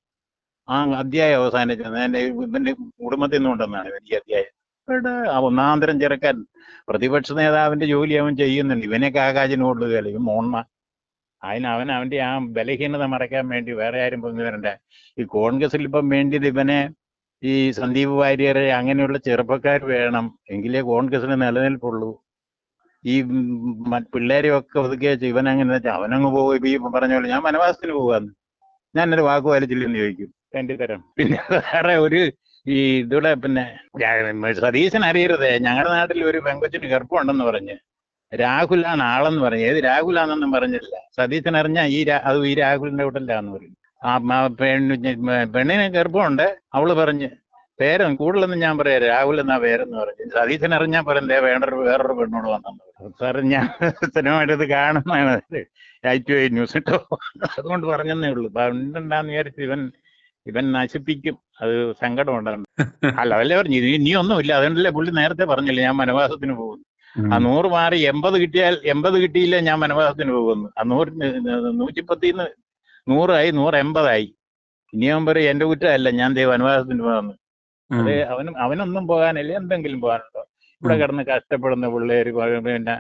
ആ അധ്യായം അവസാനിച്ചത് എന്റെ ഇവന്റെ കുടുംബത്തിൽ നിന്നുണ്ടെന്നാണ് ഈ അധ്യായം. ഒന്നാന്തരം ചെറുക്കാൻ പ്രതിപക്ഷ നേതാവിന്റെ ജോലി അവൻ ചെയ്യുന്നുണ്ട്. ഇവനെയൊക്കെ ആകാശിന് കൊള്ളുകയല്ല. ഇവൻ മോൺമ. അവന്റെ ആ ബലഹീനത മറയ്ക്കാൻ വേണ്ടി വേറെ ആരും പൊങ്ങി വരണ്ട. ഈ കോൺഗ്രസിൽ ഇപ്പം വേണ്ടിയത് ഇവനെ ഈ സന്ദീപ് വാര്യരെ അങ്ങനെയുള്ള ചെറുപ്പക്കാർ വേണം, എങ്കിലേ കോൺഗ്രസിന് നിലനിൽപ്പുള്ളൂ. ഈ പിള്ളേരെയൊക്കെ ഒതുക്കിയ ഇവൻ അങ്ങനെ വെച്ചാൽ അവനങ്ങ് പോകും. ഈ പറഞ്ഞ പോലെ ഞാൻ വനവാസത്തിന് പോകാന്ന് ഞാനൊരു വാക്ക് പാലിച്ചില്ലെന്ന് ചോദിക്കും. എന്റെ തരം. പിന്നെ വേറെ ഒരു ഈ ഇതിവിടെ പിന്നെ സതീശൻ അറിയരുതേ, ഞങ്ങളുടെ നാട്ടിൽ ഒരു പെങ്കൊച്ചിന് ഗർഭമുണ്ടെന്ന് പറഞ്ഞ് രാഹുലാണ് ആളെന്ന് പറഞ്ഞു. ഏത് രാഹുലാന്നൊന്നും പറഞ്ഞില്ല. സതീശൻ അറിഞ്ഞ അത് ഈ രാഹുലിന്റെ വീട്ടിലാന്ന് പറയും. പെണ്ണിന് ഗർഭമുണ്ട്. അവള് പറഞ്ഞ് കൂടുതലൊന്നും ഞാൻ പറയാം, രാഹുൽ എന്നാ പേരെന്ന് പറഞ്ഞു. സതീശൻ അറിഞ്ഞാൽ പറയണ്ടേ വേറൊരു പെണ്ണോട് വന്നെന്ന് പറഞ്ഞു. സാറ് ഞാൻ സ്ഥിരമായിട്ട് ഇത് കാണുന്നതാണ് I2I ന്യൂസ് കേട്ടോ. അതുകൊണ്ട് പറഞ്ഞതേ ഉള്ളൂ. ഉണ്ടാന്ന് വിചാരിച്ച് ഇവൻ നശിപ്പിക്കും. അത് സങ്കടം ഉണ്ടാകും. അല്ല അതല്ലേ പറഞ്ഞു, ഇനി ഒന്നുമില്ല. അതുകൊണ്ടല്ലേ പുള്ളി നേരത്തെ പറഞ്ഞില്ലേ ഞാൻ വനവാസത്തിന് പോകുന്നു. ആ 100 മാറി 80 കിട്ടിയാൽ 80 കിട്ടിയില്ല ഞാൻ വനവാസത്തിന് പോകുന്നു. ആ 110 100 180 ഇനി അവൻ പറയും എന്റെ കുറ്റമല്ല ഞാൻ വനവാസത്തിന് പോകുന്നു. അത് അവനൊന്നും പോകാനല്ലേ, എന്തെങ്കിലും പോകാനുണ്ടോ? ഇവിടെ കിടന്ന് കഷ്ടപ്പെടുന്ന പിള്ളേര് പിന്നെ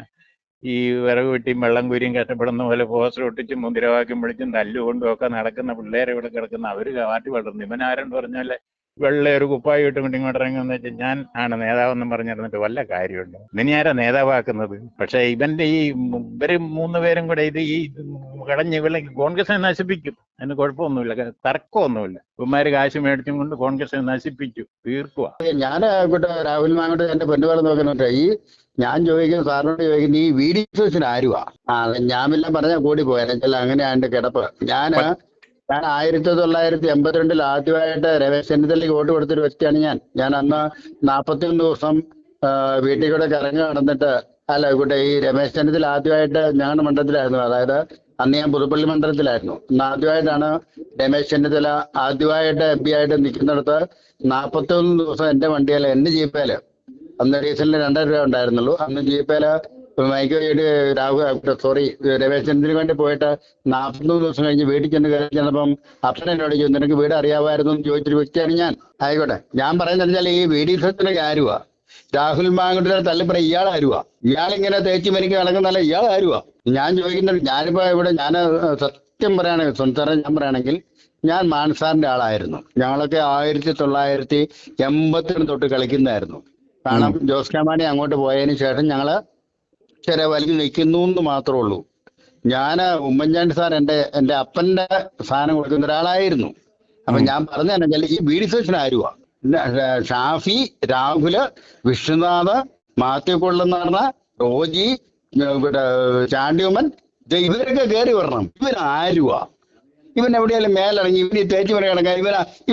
ഈ വിറക് വെട്ടിയും വെള്ളം കോരിയും കഷ്ടപ്പെടുന്ന പോലെ പോസ്റ്റർ ഒട്ടിച്ചും മുദ്രാവാക്യം വിളിച്ചും തല്ലുകൊണ്ടും ഒക്കെ നടക്കുന്ന പിള്ളേരെ ഇവിടെ കിടക്കുന്ന അവര് മാറ്റി വളർന്നു. ഇവൻ ആരെന്ന് പറഞ്ഞാല് വെള്ള ഒരു കുപ്പായി ഇട്ടുകൊണ്ട് ഇങ്ങോട്ട് ഇറങ്ങുമെന്ന് വെച്ചാൽ ഞാൻ ആണ് നേതാവെന്നും പറഞ്ഞിരുന്നിട്ട് വല്ല കാര്യമുണ്ടോ? ഇനി ആരാ നേതാവാക്കുന്നത്? പക്ഷെ ഇവന്റെ ഇവര് 3 പേരും കൂടെ ഈ കടഞ്ഞ് ഇവരെ കോൺഗ്രസിനെ നശിപ്പിക്കും. അതിന് കുഴപ്പമൊന്നുമില്ല, തർക്കമൊന്നുമില്ല. ഇവന്മാര് കാശ് മേടിച്ചും കൊണ്ട് കോൺഗ്രസിനെ നശിപ്പിച്ചു തീർക്കുക. ഞാൻ രാഹുൽ മാങ്ങോട്ട് എന്റെ പെണ്ണുകളെ നോക്കുന്നുണ്ട്. ഞാൻ ചോദിക്കുന്നത് സാറിനോട് ചോദിക്കുന്നത് ഈ VD ആരുവാ? ഞാൻ എല്ലാം പറഞ്ഞാൽ കൂടി പോയാൽ അങ്ങനെയാ എന്റെ കിടപ്പ്. ഞാൻ 1982 ആദ്യമായിട്ട് രമേശ് ചെന്നിത്തലയ്ക്ക് വോട്ട് കൊടുത്തൊരു വ്യക്തിയാണ് ഞാൻ അന്ന് 41 ദിവസം വീട്ടിൽ കൂടെ കറങ്ങി നടന്നിട്ട് ഈ രമേശ് ചെന്നിത്തല ആദ്യമായിട്ട് ഞങ്ങളുടെ മണ്ഡലത്തിലായിരുന്നു. അതായത് അന്ന് ഞാൻ പുതുപ്പള്ളി മണ്ഡലത്തിലായിരുന്നു. അന്ന് ആദ്യമായിട്ടാണ് രമേശ് ചെന്നിത്തല ആദ്യമായിട്ട് MP ആയിട്ട് നിൽക്കുന്നിടത്ത് 41 ദിവസം എന്റെ വണ്ടിയിൽ എന്റെ ജീപ്പേല്, അന്ന് ഡീസലിന് 2,000 രൂപ ഉണ്ടായിരുന്നുള്ളൂ. അന്ന് ജീപ്പേല് മൈക്ക് രമേശ് ചെന്നിത്തലയ്ക്ക് വേണ്ടി പോയിട്ട് 43 ദിവസം കഴിഞ്ഞ് വീട്ടിൽ ചെന്നപ്പം അപ്പൻ എന്നോട് ചോദിച്ചു, നിനക്ക് വീട് അറിയാമായിരുന്നു എന്ന് ചോദിച്ചൊരു വ്യക്തിയാണ് ഞാൻ. ആയിക്കോട്ടെ, ഞാൻ പറയുന്നത് വെച്ചാൽ ഈ VD-സച്ചിനൊക്കെ ആരുവാ? രാഹുൽ മാങ്കുട്ടിയുടെ തള്ളിപ്പറ ഇയാൾ ആരുവാ? ഇയാളിങ്ങനെ തേച്ച് മരിക്ക് നടക്കുന്നല്ല, ഇയാൾ ആരുവാ? ഞാൻ ചോദിക്കുന്നത്, ഞാനിപ്പോ ഇവിടെ ഞാൻ സത്യം പറയുകയാണെങ്കിൽ സ്വന്തം ഞാൻ പറയുകയാണെങ്കിൽ ഞാൻ മാൻസാറിന്റെ ആളായിരുന്നു. ഞങ്ങളൊക്കെ 1982 തൊട്ട് കളിക്കുന്നതായിരുന്നു. കാരണം ജോസ് കെ മാണി അങ്ങോട്ട് പോയതിന് ശേഷം ഞങ്ങള് ചെറിയ വലിയ നിൽക്കുന്നു എന്ന് മാത്രമേ ഉള്ളൂ. ഞാൻ ഉമ്മൻചാണ്ടി സാർ എന്റെ അപ്പന്റെ സ്ഥാനം കൊടുക്കുന്ന ഒരാളായിരുന്നു. അപ്പൊ ഞാൻ പറഞ്ഞതെന്ന് വെച്ചാൽ ഈ VD-സച്ചിൻ ആരുവാ? ഷാഫി, രാഹുല്, വിഷ്ണുനാഥ്, മാത്യു കൊള്ളുന്ന, റോജി, ചാണ്ടിയുമ്മൻ, ഇവരൊക്കെ കയറി വരണം. ഇവനാരുവാ? ഇവൻ എവിടെയാലും മേലിറങ്ങി ഇവന് തേച്ച് പറ കിടക്കാൻ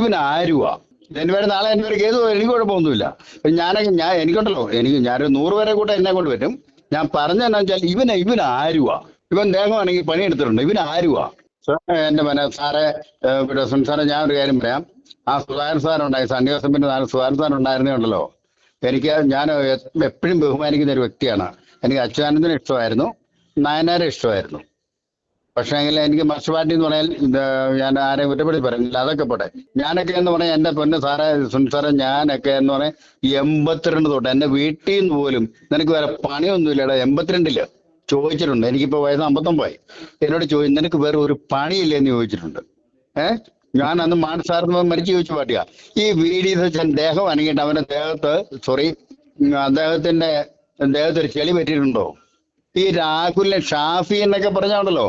ഇവൻ ആരുവാ? എന്റെ പേര് നാളെ എന്റെ പേര് കേസ് എനിക്ക് കുഴപ്പമൊന്നുമില്ല. എനിക്കുണ്ടല്ലോ, ഞാനൊരു 100 പേരെ കൂട്ടം എന്നെ കൊണ്ട് വരും. ഞാൻ പറഞ്ഞതെന്നു വെച്ചാൽ ഇവൻ ആരുവാ? ഇവൻ ദേഹമാണെങ്കിൽ പണിയെടുത്തിട്ടുണ്ട്. ഇവൻ ആരുവാ? എന്റെ സാറേ, സാറേ, ഞാൻ ഒരു കാര്യം പറയാം. ആ സുധാകരൻ സാറുണ്ടായി, സന്നിവാസത്തിന്റെ സുധാകരൻ സാർ ഉണ്ടായിരുന്നേ ഉണ്ടല്ലോ, ഞാൻ എപ്പോഴും ബഹുമാനിക്കുന്ന ഒരു വ്യക്തിയാണ്. എനിക്ക് അച്യുതാനന്ദനെ ഇഷ്ടമായിരുന്നു, നായനാരെ ഇഷ്ടമായിരുന്നു. പക്ഷേ എങ്കിൽ എനിക്ക് മാർക്സ് പാർട്ടി എന്ന് പറഞ്ഞാൽ ഞാൻ ആരെയും കുറ്റപ്പെടുത്തി പറയുന്നില്ല, അതൊക്കെ പോട്ടെ. ഞാനൊക്കെ എന്ന് പറഞ്ഞാൽ എന്റെ പൊന്നെ സാറേ, സാറേ, ഞാനൊക്കെ എന്ന് പറഞ്ഞാൽ 82 തൊട്ട് എന്റെ വീട്ടിൽ നിന്ന് പോലും നിനക്ക് വേറെ പണിയൊന്നുമില്ലടാ 82 ചോദിച്ചിട്ടുണ്ട്. എനിക്കിപ്പോ വയസ്സ് 59 എന്നോട് നിനക്ക് വേറെ ഒരു പണിയില്ല എന്ന് ചോദിച്ചിട്ടുണ്ട്. ഞാൻ അന്ന് മാനസാറിന് മരിച്ചു ചോദിച്ചു പാട്ടിയാ. ഈ VD-സച്ചിൻ ദേഹം അനങ്ങിയിട്ട് അവന്റെ അദ്ദേഹത്തിന്റെ ദേഹത്ത് ഒരു ചെളി പറ്റിയിട്ടുണ്ടോ? ഈ രാഹുലിനെ ഷാഫി എന്നൊക്കെ പറഞ്ഞാണല്ലോ,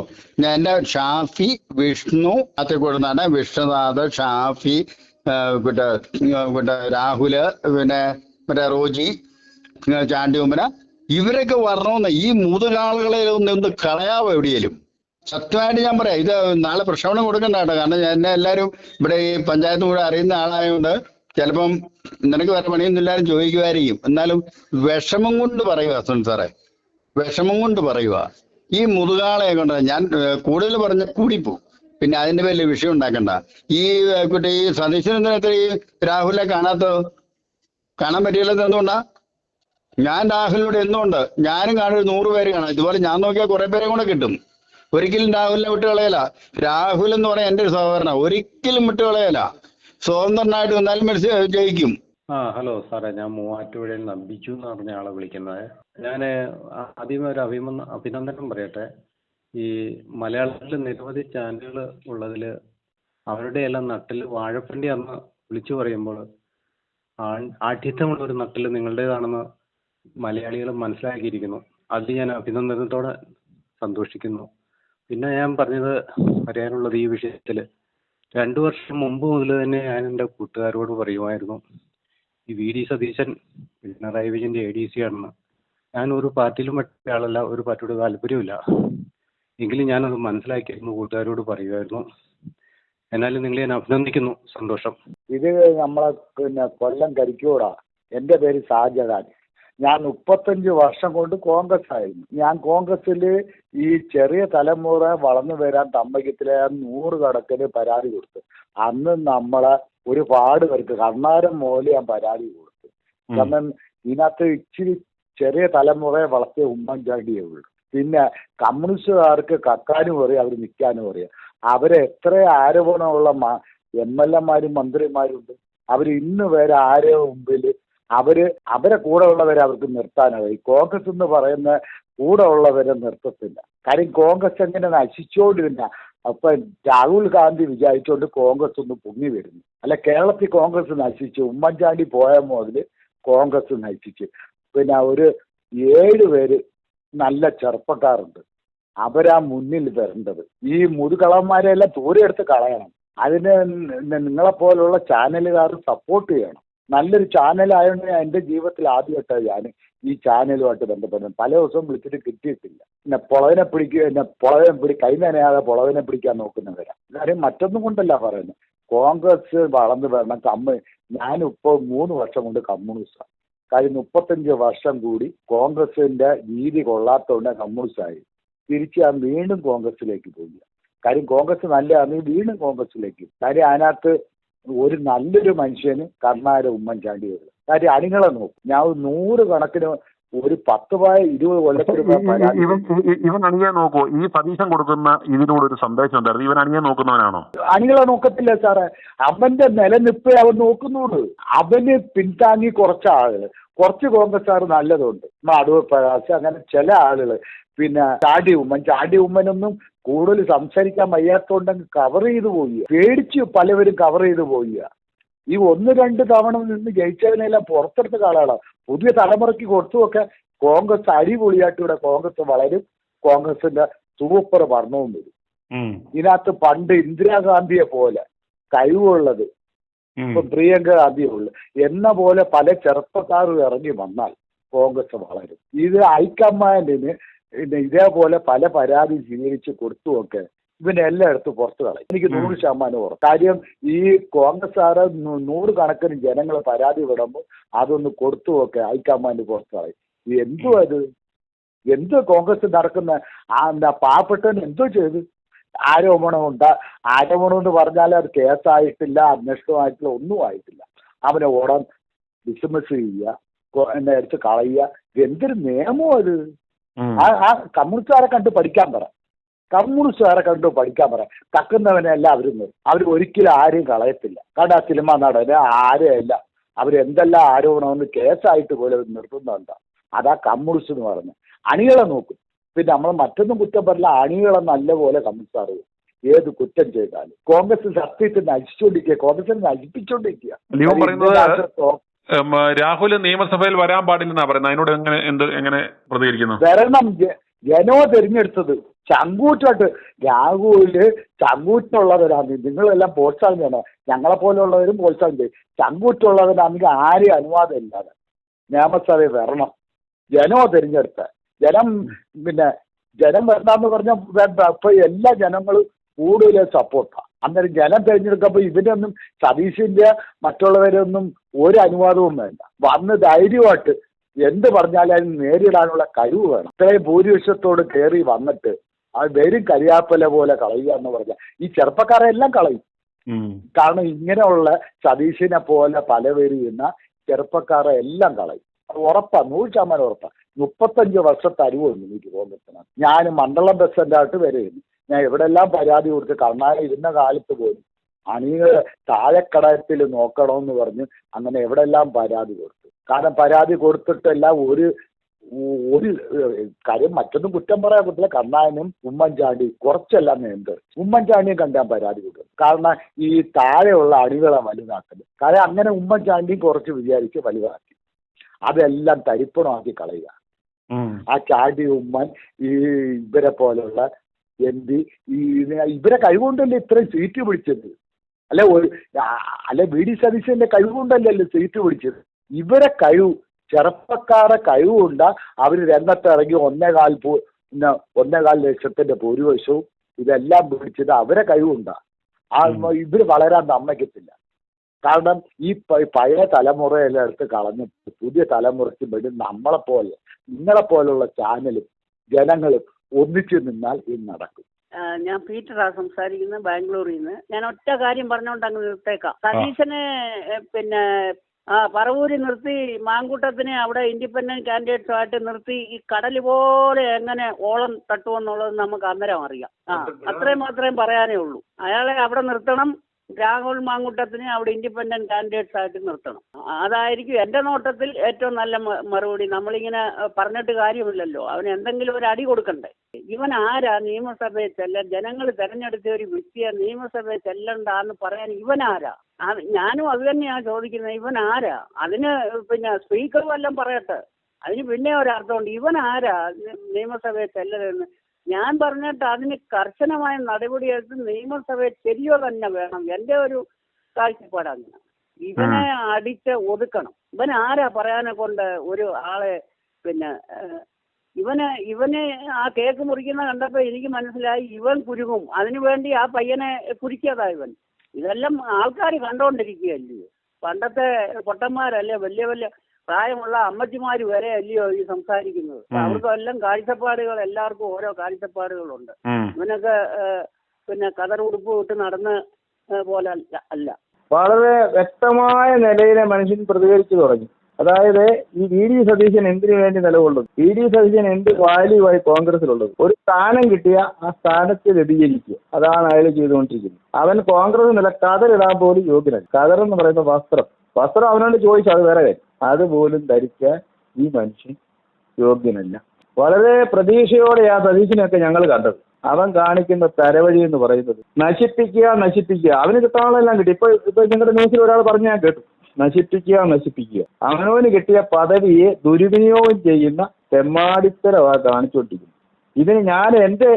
എന്റെ ഷാഫി, വിഷ്ണു, അത്തക്കൂടുന്നാണ് വിഷ്ണുനാഥ്, ഷാഫി, രാഹുല്, പിന്നെ മറ്റേ റോജി, ചാണ്ടിയുമ്മന, ഇവരൊക്കെ വരണമെന്ന് ഈ മുതുകാളുകളെ ഒന്ന് കളയാവോ എവിടെയെങ്കിലും? സത്യമായിട്ട് ഞാൻ പറയാം, ഇത് നാളെ പ്രക്ഷേപണം കൊടുക്കണ്ട കേട്ടോ. കാരണം എന്നെ എല്ലാവരും ഇവിടെ ഈ പഞ്ചായത്ത് കൂടെ അറിയുന്ന ആളായതുകൊണ്ട് ചിലപ്പം നിനക്ക് വേറെ പണിയൊന്നും ചോദിക്കുമായിരിക്കും. എന്നാലും വിഷമം കൊണ്ട് പറയുക സാറേ, വിഷമം കൊണ്ട് പറയുക. ഈ മുതുകാളെ കൊണ്ട് ഞാൻ കൂടുതൽ പറഞ്ഞ കൂടിപ്പോ, പിന്നെ അതിന്റെ പേരിൽ വിഷയം ഉണ്ടാക്കണ്ട. ഈ കുട്ടി ഈ സതീശനെന്തിനത്ര ഈ രാഹുലിനെ കാണാൻ പറ്റിയില്ലെന്ന് എന്തുകൊണ്ടാ? ഞാൻ രാഹുലിനോട് എന്തുകൊണ്ട് ഞാനും കാണും, 100 പേര് കാണാം. ഇതുപോലെ ഞാൻ നോക്കിയാൽ കുറെ പേരെ കൂടെ കിട്ടും. ഒരിക്കലും രാഹുലിനെ വിട്ടുകളയല. രാഹുൽ എന്ന് പറയാൻ എന്റെ ഒരു സഹോദരനാ, ഒരിക്കലും വിട്ടുകളയല. സ്വതന്ത്രനായിട്ട് വന്നാലും ജയിക്കും. ഹലോ സാറേ, ഞാൻ മൂവാറ്റുപുഴയിൽ നിന്ന് ബിജു എന്ന് പറഞ്ഞ ആളെ വിളിക്കുന്നത്. ഞാൻ ആദ്യമേ ഒരു അഭിനന്ദനം പറയട്ടെ. ഈ മലയാളത്തിൽ നിരവധി ചാനലുകൾ ഉള്ളതിൽ അവരുടെ എല്ലാം നട്ടിൽ വാഴപ്പിണ്ടി അന്ന് വിളിച്ചു പറയുമ്പോൾ ആഠ്യത്വമുള്ള ഒരു നട്ടിൽ നിങ്ങളുടേതാണെന്ന് മലയാളികൾ മനസ്സിലാക്കിയിരിക്കുന്നു. അത് ഞാൻ അഭിനന്ദനത്തോടെ സന്തോഷിക്കുന്നു. പിന്നെ ഞാൻ പറയാനുള്ളത് ഈ വിഷയത്തിൽ 2 വർഷം മുമ്പ് മുതൽ തന്നെ ഞാൻ എൻ്റെ കൂട്ടുകാരോട് പറയുമായിരുന്നു, ഈ VD-സതീശൻ പിണറായി വിജയൻ്റെ ADC ആണെന്ന്. ഞാൻ ഒരു പാർട്ടിയിലും പെട്ട ആളല്ല, ഒരു പാർട്ടിയോട് താല്പര്യമില്ല. എങ്കിലും ഞാനത് മനസ്സിലാക്കിയിരുന്നു, കൂട്ടുകാരോട് പറയുമായിരുന്നു. എന്നാലും നിങ്ങളെ ഞാൻ അഭിനന്ദിക്കുന്നു. സന്തോഷം. ഇത് നമ്മളെ കൊല്ലം കരിക്കൂടാ. എൻ്റെ പേര് ഷാജഹാൻ. ഞാൻ 35 വർഷം കൊണ്ട് കോൺഗ്രസ് ആയിരുന്നു. ഞാൻ കോൺഗ്രസിൽ ഈ ചെറിയ തലമുറ വളർന്നു വരാൻ തമ്മയ്ക്കത്തിലെ 100 കണക്കിന് പരാതി കൊടുത്തു. അന്ന് നമ്മളെ ഒരുപാട് പേർക്ക് കർണാരം മുതൽ ഞാൻ പരാതി കൊടുത്തു. കാരണം ഇതിനകത്ത് ഇച്ചിരി ചെറിയ തലമുറയെ വളർത്തിയ ഉമ്മൻചാണ്ടിയേ ഉള്ളൂ. പിന്നെ കമ്മ്യൂണിസ്റ്റുകാർക്ക് കക്കാനും അറിയാം, അവർ നിൽക്കാനും അറിയാം. അവരെ എത്ര ആരോപണമുള്ള MLA-മാരും മന്ത്രിമാരുണ്ട്. അവർ ഇന്ന് വരെ ആരോ മുമ്പിൽ അവരെ കൂടെ ഉള്ളവരെ അവർക്ക് നിർത്താനായി. കോൺഗ്രസ് എന്ന് പറയുന്ന കൂടെ ഉള്ളവരെ നിർത്തത്തില്ല. കാര്യം കോൺഗ്രസ് എങ്ങനെ നശിച്ചുകൊണ്ടിരുന്ന അപ്പൊ രാഹുൽ ഗാന്ധി വിചാരിച്ചുകൊണ്ട് കോൺഗ്രസ് ഒന്ന് പൊങ്ങി വരുന്നു. അല്ല, കേരളത്തിൽ കോൺഗ്രസ് നശിച്ചു. ഉമ്മൻചാണ്ടി പോയ മുതൽ കോൺഗ്രസ് നശിച്ചു. പിന്നെ ഒരു 7 പേര് നല്ല ചെറുപ്പക്കാരുണ്ട്, അവരാ മുന്നിൽ വരേണ്ടത്. ഈ മുതുകളന്മാരെല്ലാം ദൂരെടുത്ത് കളയണം. അതിന് നിങ്ങളെപ്പോലുള്ള ചാനലുകാർ സപ്പോർട്ട് ചെയ്യണം. നല്ലൊരു ചാനലായതുകൊണ്ട് ഞാൻ എൻ്റെ ജീവിതത്തിൽ ആദ്യമായിട്ടാണ് ഞാൻ ഈ ചാനലുമായിട്ട് ബന്ധപ്പെടുന്നത്. പല ദിവസവും വിളിച്ചിട്ട് കിട്ടിയിട്ടില്ല. പിന്നെ പുളവിനെ കൈ നനയാതെ പുളവിനെ പിടിക്കാൻ നോക്കുന്നവരാ. കാര്യം മറ്റൊന്നും കൊണ്ടല്ല പറയുന്നത്. കോൺഗ്രസ് വളർന്നു വരണം. ഞാനിപ്പോൾ 3 വർഷം കൊണ്ട് കമ്മ്യൂണിസ്റ്റാണ്. കാര്യം 35 വർഷം കൂടി കോൺഗ്രസിന്റെ രീതി കൊള്ളാത്തതുകൊണ്ട് കമ്മ്യൂണിസ്റ്റായി. തിരിച്ച് ഞാൻ വീണ്ടും കോൺഗ്രസിലേക്ക് പോയി. കാര്യം കോൺഗ്രസ് നല്ലതാണെങ്കിൽ വീണ്ടും കോൺഗ്രസിലേക്ക്. കാര്യം അതിനകത്ത് ഒരു നല്ലൊരു മനുഷ്യന് കർണാടക ഉമ്മൻചാണ്ടി വരും. കാര്യം അണികളെ നോക്കും. ഞാൻ 100 കണക്കിന് ഒരു 10-20 കൊല്ലത്തിന് പരാതി. ഇവൻ അണിയാൻ നോക്കൂ. ഈ സതീശൻ കൊടുക്കുന്ന ഇതിനോട് ഒരു സന്ദേശം ഉണ്ടായിരുന്നു. ഇവൻ അണിയാൻ നോക്കുന്നവനാണോ? അണികളെ നോക്കത്തില്ല സാറേ, അവന്റെ നിലനിൽപ്പേ അവൻ നോക്കുന്നുള്ളൂ. അവന് പിന്താങ്ങി കുറച്ച് ആളുകൾ, കുറച്ച് കോൺഗ്രസ്സുകാർ നല്ലതുണ്ട്, അടൂർ പ്രകാശ്, അങ്ങനെ ചില ആളുകൾ. പിന്നെ ചാണ്ടി ഉമ്മനൊന്നും കൂടുതൽ സംസാരിക്കാൻ വയ്യാത്തോണ്ടെങ്കിൽ കവർ ചെയ്തു പോയി, പേടിച്ച് പലവരും കവർ ചെയ്തു പോയി. ഈ 1-2 തവണ നിന്ന് ജയിച്ചതിനെല്ലാം പുറത്തെടുത്ത ആളാണ്. പുതിയ തലമുറയ്ക്ക് കൊടുത്തുമൊക്കെ കോൺഗ്രസ് അടിപൊളിയായിട്ട് ഇവിടെ കോൺഗ്രസ് വളരും, കോൺഗ്രസിന്റെ സൂപ്പർ ഭരണവും വരും. ഇതിനകത്ത് പണ്ട് ഇന്ദിരാഗാന്ധിയെ പോലെ കഴിവുള്ളത്, ഇപ്പൊ പ്രിയങ്ക ഗാന്ധിയെ ഉള്ളു എന്ന പോലെ പല ചെറുപ്പക്കാരും ഇറങ്ങി വന്നാൽ കോൺഗ്രസ് വളരും. ഇത് ഹൈക്കമാൻഡിന് ഇതേപോലെ പല പരാതി സ്വീകരിച്ച് കൊടുത്തുമൊക്കെ ഇവനെ എല്ലായിടത്തും പുറത്തു കളയും. എനിക്ക് 100% ഉറപ്പ്. കാര്യം ഈ കോൺഗ്രസ്സുകാരെ 100 കണക്കിന് ജനങ്ങൾ പരാതി വിടുമ്പോൾ അതൊന്ന് കൊടുത്തുമൊക്കെ ഹൈക്കമാൻഡ് പുറത്തു കളയും. എന്തുവാ ഇത്? എന്തോ കോൺഗ്രസ് നടക്കുന്ന പാവപ്പെട്ടവന് എന്തോ ചെയ്ത് ആരോപണം എന്ന് പറഞ്ഞാൽ അത് കേസായിട്ടില്ല, അന്വേഷണമായിട്ടില്ല, ഒന്നും ആയിട്ടില്ല. അവനെ ഓടാൻ ഡിസ്മിസ് ചെയ്യുക, എന്നെ അടിച്ച് കളയുക. എന്തൊരു നിയമം അത്? ആ കമ്മ്യൂണിസ്റ്റുകാരെ കണ്ട് പഠിക്കാൻ പറ. കക്കുന്നവനെല്ലാം അവർ ഒരിക്കലും ആരെയും കളയത്തില്ല. കാരണം ആ സിനിമ നടന് ആരെയല്ല അവരെന്തെല്ലാം ആരോപണമെന്ന് കേസായിട്ട് പോലെ നിർത്തുന്നുണ്ടോ? അതാ കമ്മ്യൂണിസ്റ്റ് എന്ന് പറഞ്ഞത്. അണികളെ നോക്കും. പിന്നെ നമ്മൾ മറ്റൊന്നും കുറ്റം പറയില്ല, അണികളെ നല്ലപോലെ കമ്മ്യൂണിസ്റ്റ് അറിയും. ഏത് കുറ്റം ചെയ്താലും കോൺഗ്രസ് സത്യത്തിൽ നശിച്ചുകൊണ്ടിരിക്കുക, കോൺഗ്രസിനെ നശിപ്പിച്ചുകൊണ്ടിരിക്കുക. രാഹുൽ നിയമസഭയിൽ വരാൻ പാടില്ലെന്നാ പറയുന്നത്. അതിനോട് എങ്ങനെ പ്രതികരിക്കുന്നു? വരണം. ജനോ തിരഞ്ഞെടുത്തത് ചങ്കൂറ്റായിട്ട്. രാഹുല് ചങ്കൂറ്റുള്ളവരാണ്. നിങ്ങളെല്ലാം പ്രോത്സാഹനം, ഞങ്ങളെ പോലെയുള്ളവരും പ്രോത്സാഹനം ചെയ്യും. ചങ്കൂറ്റുള്ളവരാണെങ്കിൽ ആരെയും അനുവാദം ഇല്ലാതെ നിയമസഭയിൽ വരണം. ജനോ തിരഞ്ഞെടുത്ത ജനം. പിന്നെ ജനം വരണമെന്ന് പറഞ്ഞാൽ വേണ്ട. ഇപ്പൊ എല്ലാ ജനങ്ങളും കൂടുതൽ സപ്പോർട്ടാണ്. അന്നേരം ജനം തിരഞ്ഞെടുക്കുമ്പോൾ ഇതിനൊന്നും സതീശിന്റെ മറ്റുള്ളവരൊന്നും ഒരു അനുവാദവും വേണ്ട. വന്ന് ധൈര്യമായിട്ട് എന്ത് പറഞ്ഞാലും അതിന് നേരിടാനുള്ള കഴിവ് വേണം. ഇത്രയും ഭൂരിപക്ഷത്തോട് കയറി വന്നിട്ട് അത് വെറും കരിയാപ്പല പോലെ കളയുക എന്ന് പറഞ്ഞാൽ ഈ ചെറുപ്പക്കാരെ എല്ലാം കളയും. കാരണം ഇങ്ങനെയുള്ള സതീശിനെ പോലെ പലവരും ചെയ്യുന്ന ചെറുപ്പക്കാരെ എല്ലാം കളയും. ഉറപ്പാ, 100% ഉറപ്പാ. 35 വർഷത്തെ അറിവുണ്ട് എനിക്ക് കോൺഗ്രസിനാണ്. ഞാൻ മണ്ഡലം പ്രസിഡന്റായിട്ട് വരെയുന്നു. ഞാൻ എവിടെല്ലാം പരാതി കൊടുത്ത് കർണാടക ഇരുന്ന കാലത്ത് പോലും അണികൾ താഴെക്കടത്തിൽ നോക്കണമെന്ന് പറഞ്ഞ് അങ്ങനെ എവിടെല്ലാം പരാതി കൊടുത്തു. കാരണം പരാതി കൊടുത്തിട്ടെല്ലാം ഒരു കാര്യം മറ്റൊന്നും കുറ്റം പറയാൻ പറ്റില്ല. കർണാടനും ഉമ്മൻചാണ്ടി കുറച്ചെല്ലാം നേന്തർ ഉമ്മൻചാണ്ടിയും കണ്ടാൻ പരാതി കൊടുക്കും. കാരണം ഈ താഴെയുള്ള അണികളെ വലുതാക്കല്. കാരണം അങ്ങനെ ഉമ്മൻചാണ്ടിയും കുറച്ച് വിചാരിച്ച് വലുതാക്കി അതെല്ലാം തരിപ്പണമാക്കി കളയുക. ആ ചാണ്ടി ഉമ്മൻ ഈ ഇവരെ പോലുള്ള MP ഇവരെ കഴിവുകൊണ്ടല്ലേ ഇത്രയും സീറ്റ് പിടിച്ചത്? അല്ലെ VD സതീശന്റെ കഴിവുകൊണ്ടല്ലല്ലോ സീറ്റ് പിടിച്ചത്. ഇവരെ കഴിവ്, ചെറുപ്പക്കാരെ കഴിവുകൊണ്ട അവർ രംഗത്തിറങ്ങി 1.25 ലക്ഷത്തിന്റെ ഭൂരിപക്ഷവും ഇതെല്ലാം പിടിച്ചത് അവരെ കഴിവുണ്ടാ. ഇവര് വളരാൻ സമ്മതിക്കത്തില്ല. കാരണം ഈ പഴയ തലമുറയെല്ലാം എടുത്ത് കളഞ്ഞിട്ട് പുതിയ തലമുറയ്ക്ക് വേണ്ടി നിങ്ങളെപ്പോലുള്ള ചാനലും ജനങ്ങളും ഒന്നിച്ചു നിന്നാൽ ഇത് നടക്കും. ഞാൻ പീറ്ററാ സംസാരിക്കുന്നത്, ബാംഗ്ലൂരിൽ നിന്ന്. ഞാൻ ഒറ്റ കാര്യം പറഞ്ഞുകൊണ്ട് അങ്ങ് നിർത്തേക്കാം. സതീശനെ പിന്നെ പറവൂരിൽ നിർത്തി മാങ്കൂട്ടത്തിനെ അവിടെ ഇൻഡിപെൻഡന്റ് കാൻഡിഡേറ്റ്സുമായിട്ട് നിർത്തി ഈ കടൽ പോലെ എങ്ങനെ ഓളം തട്ടുമെന്നുള്ളത് നമുക്ക് അന്നേരം അറിയാം. അത്രയും മാത്രമേ പറയാനേ ഉള്ളൂ. അയാളെ അവിടെ നിർത്തണം. രാഹുൽ മാങ്കൂട്ടത്തിനെ അവിടെ ഇൻഡിപെൻഡന്റ് കാൻഡിഡേറ്റ്സ് ആയിട്ട് നിർത്തണം. അതായിരിക്കും എൻ്റെ നോട്ടത്തിൽ ഏറ്റവും നല്ല മറുപടി. നമ്മളിങ്ങനെ പറഞ്ഞിട്ട് കാര്യമില്ലല്ലോ, അവന് എന്തെങ്കിലും ഒരു അടി കൊടുക്കണ്ടേ. ഇവൻ ആരാ നിയമസഭയിൽ ചെല്ലാൻ? ജനങ്ങൾ തെരഞ്ഞെടുത്ത ഒരു വ്യക്തിയെ നിയമസഭയിൽ ചെല്ലണ്ടെന്ന് പറയാൻ ഇവൻ ആരാ? ഞാനും അത് തന്നെയാണ് ചോദിക്കുന്നത്. ഇവൻ ആരാ? അതിന് പിന്നെ സ്പീക്കർ വല്ലതും പറയട്ടെ, അതിന് പിന്നെ ഒരർത്ഥമുണ്ട്. ഇവൻ ആരാ നിയമസഭയിൽ ചെല്ലരുതെന്ന്? ഞാൻ പറഞ്ഞിട്ട് അതിന് കർശനമായ നടപടിയെടുത്ത് നിയമസഭയിൽ ശരിയോ തന്നെ വേണം. എൻ്റെ ഒരു കാഴ്ചപ്പാടാണ്. ഇവനെ അടിച്ച് ഒതുക്കണം. ഇവൻ ആരാ പറയാനെ കൊണ്ട് ഒരു ആളെ പിന്നെ ഇവനെ ആ കേക്ക് മുറിക്കുന്ന കണ്ടപ്പോൾ എനിക്ക് മനസ്സിലായി ഇവൻ കുരുങ്ങും. അതിനുവേണ്ടി ആ പയ്യനെ കുരുക്കിയതാ ഇവൻ. ഇതെല്ലാം ആൾക്കാർ കണ്ടോണ്ടിരിക്കുകയല്ലയോ. പണ്ടത്തെ പൊട്ടന്മാരല്ലേ, വലിയ വലിയ പ്രായമുള്ള അമ്മച്ചിമാർ വരെ അല്ലയോ ഈ സംസാരിക്കുന്നത്. അവർക്കെല്ലാം കാഴ്ചപ്പാടുകൾ, എല്ലാവർക്കും ഓരോ കാഴ്ചപ്പാടുകളുണ്ട്. ഇവനൊക്കെ പിന്നെ കതറുടുപ്പ് ഇട്ട് നടന്ന് പോലെ അല്ല. വളരെ വ്യക്തമായ നിലയിലെ മനുഷ്യൻ പ്രതികരിച്ചു തുടങ്ങി. അതായത് ഈ വി ഡി സതീശൻ എന്തിനു വേണ്ടി നിലകൊള്ളും, വി ഡി സതീശൻ എന്ത് വാല്യൂവായി കോൺഗ്രസിലുള്ളത്? ഒരു സ്ഥാനം കിട്ടിയ ആ സ്ഥാനത്ത് വ്യതിചരിക്കുക, അതാണ് അയാൾ ചെയ്തുകൊണ്ടിരിക്കുന്നത്. അവൻ കോൺഗ്രസ് നില കതറിടാൻ പോലും യോഗ്യനല്ല. കതറെന്ന് പറയുന്ന വസ്ത്രം അവനോട് ചോദിച്ചു, അത് വേറെ കാര്യം. അതുപോലും ധരിക്കാൻ ഈ മനുഷ്യൻ യോഗ്യനല്ല. വളരെ പ്രതീക്ഷയോടെ ആ സതീശിനെയൊക്കെ ഞങ്ങൾ കണ്ടത്. അവൻ കാണിക്കുന്ന തരവഴി എന്ന് പറയുന്നത് നശിപ്പിക്കുക. അവന് കിട്ടാനുള്ളതെല്ലാം കിട്ടി. ഇപ്പൊ നിങ്ങളുടെ ന്യൂസിൽ ഒരാൾ പറഞ്ഞ് ഞാൻ കേട്ടു, നശിപ്പിക്കുക. അവനവന് കിട്ടിയ പദവിയെ ദുർവിനിയോഗം ചെയ്യുന്ന തെമ്മാടിത്തരമാണ് കാണിച്ചുകൊണ്ടിരിക്കുന്നത്. ഇതിന് ഞാൻ എൻ്റെ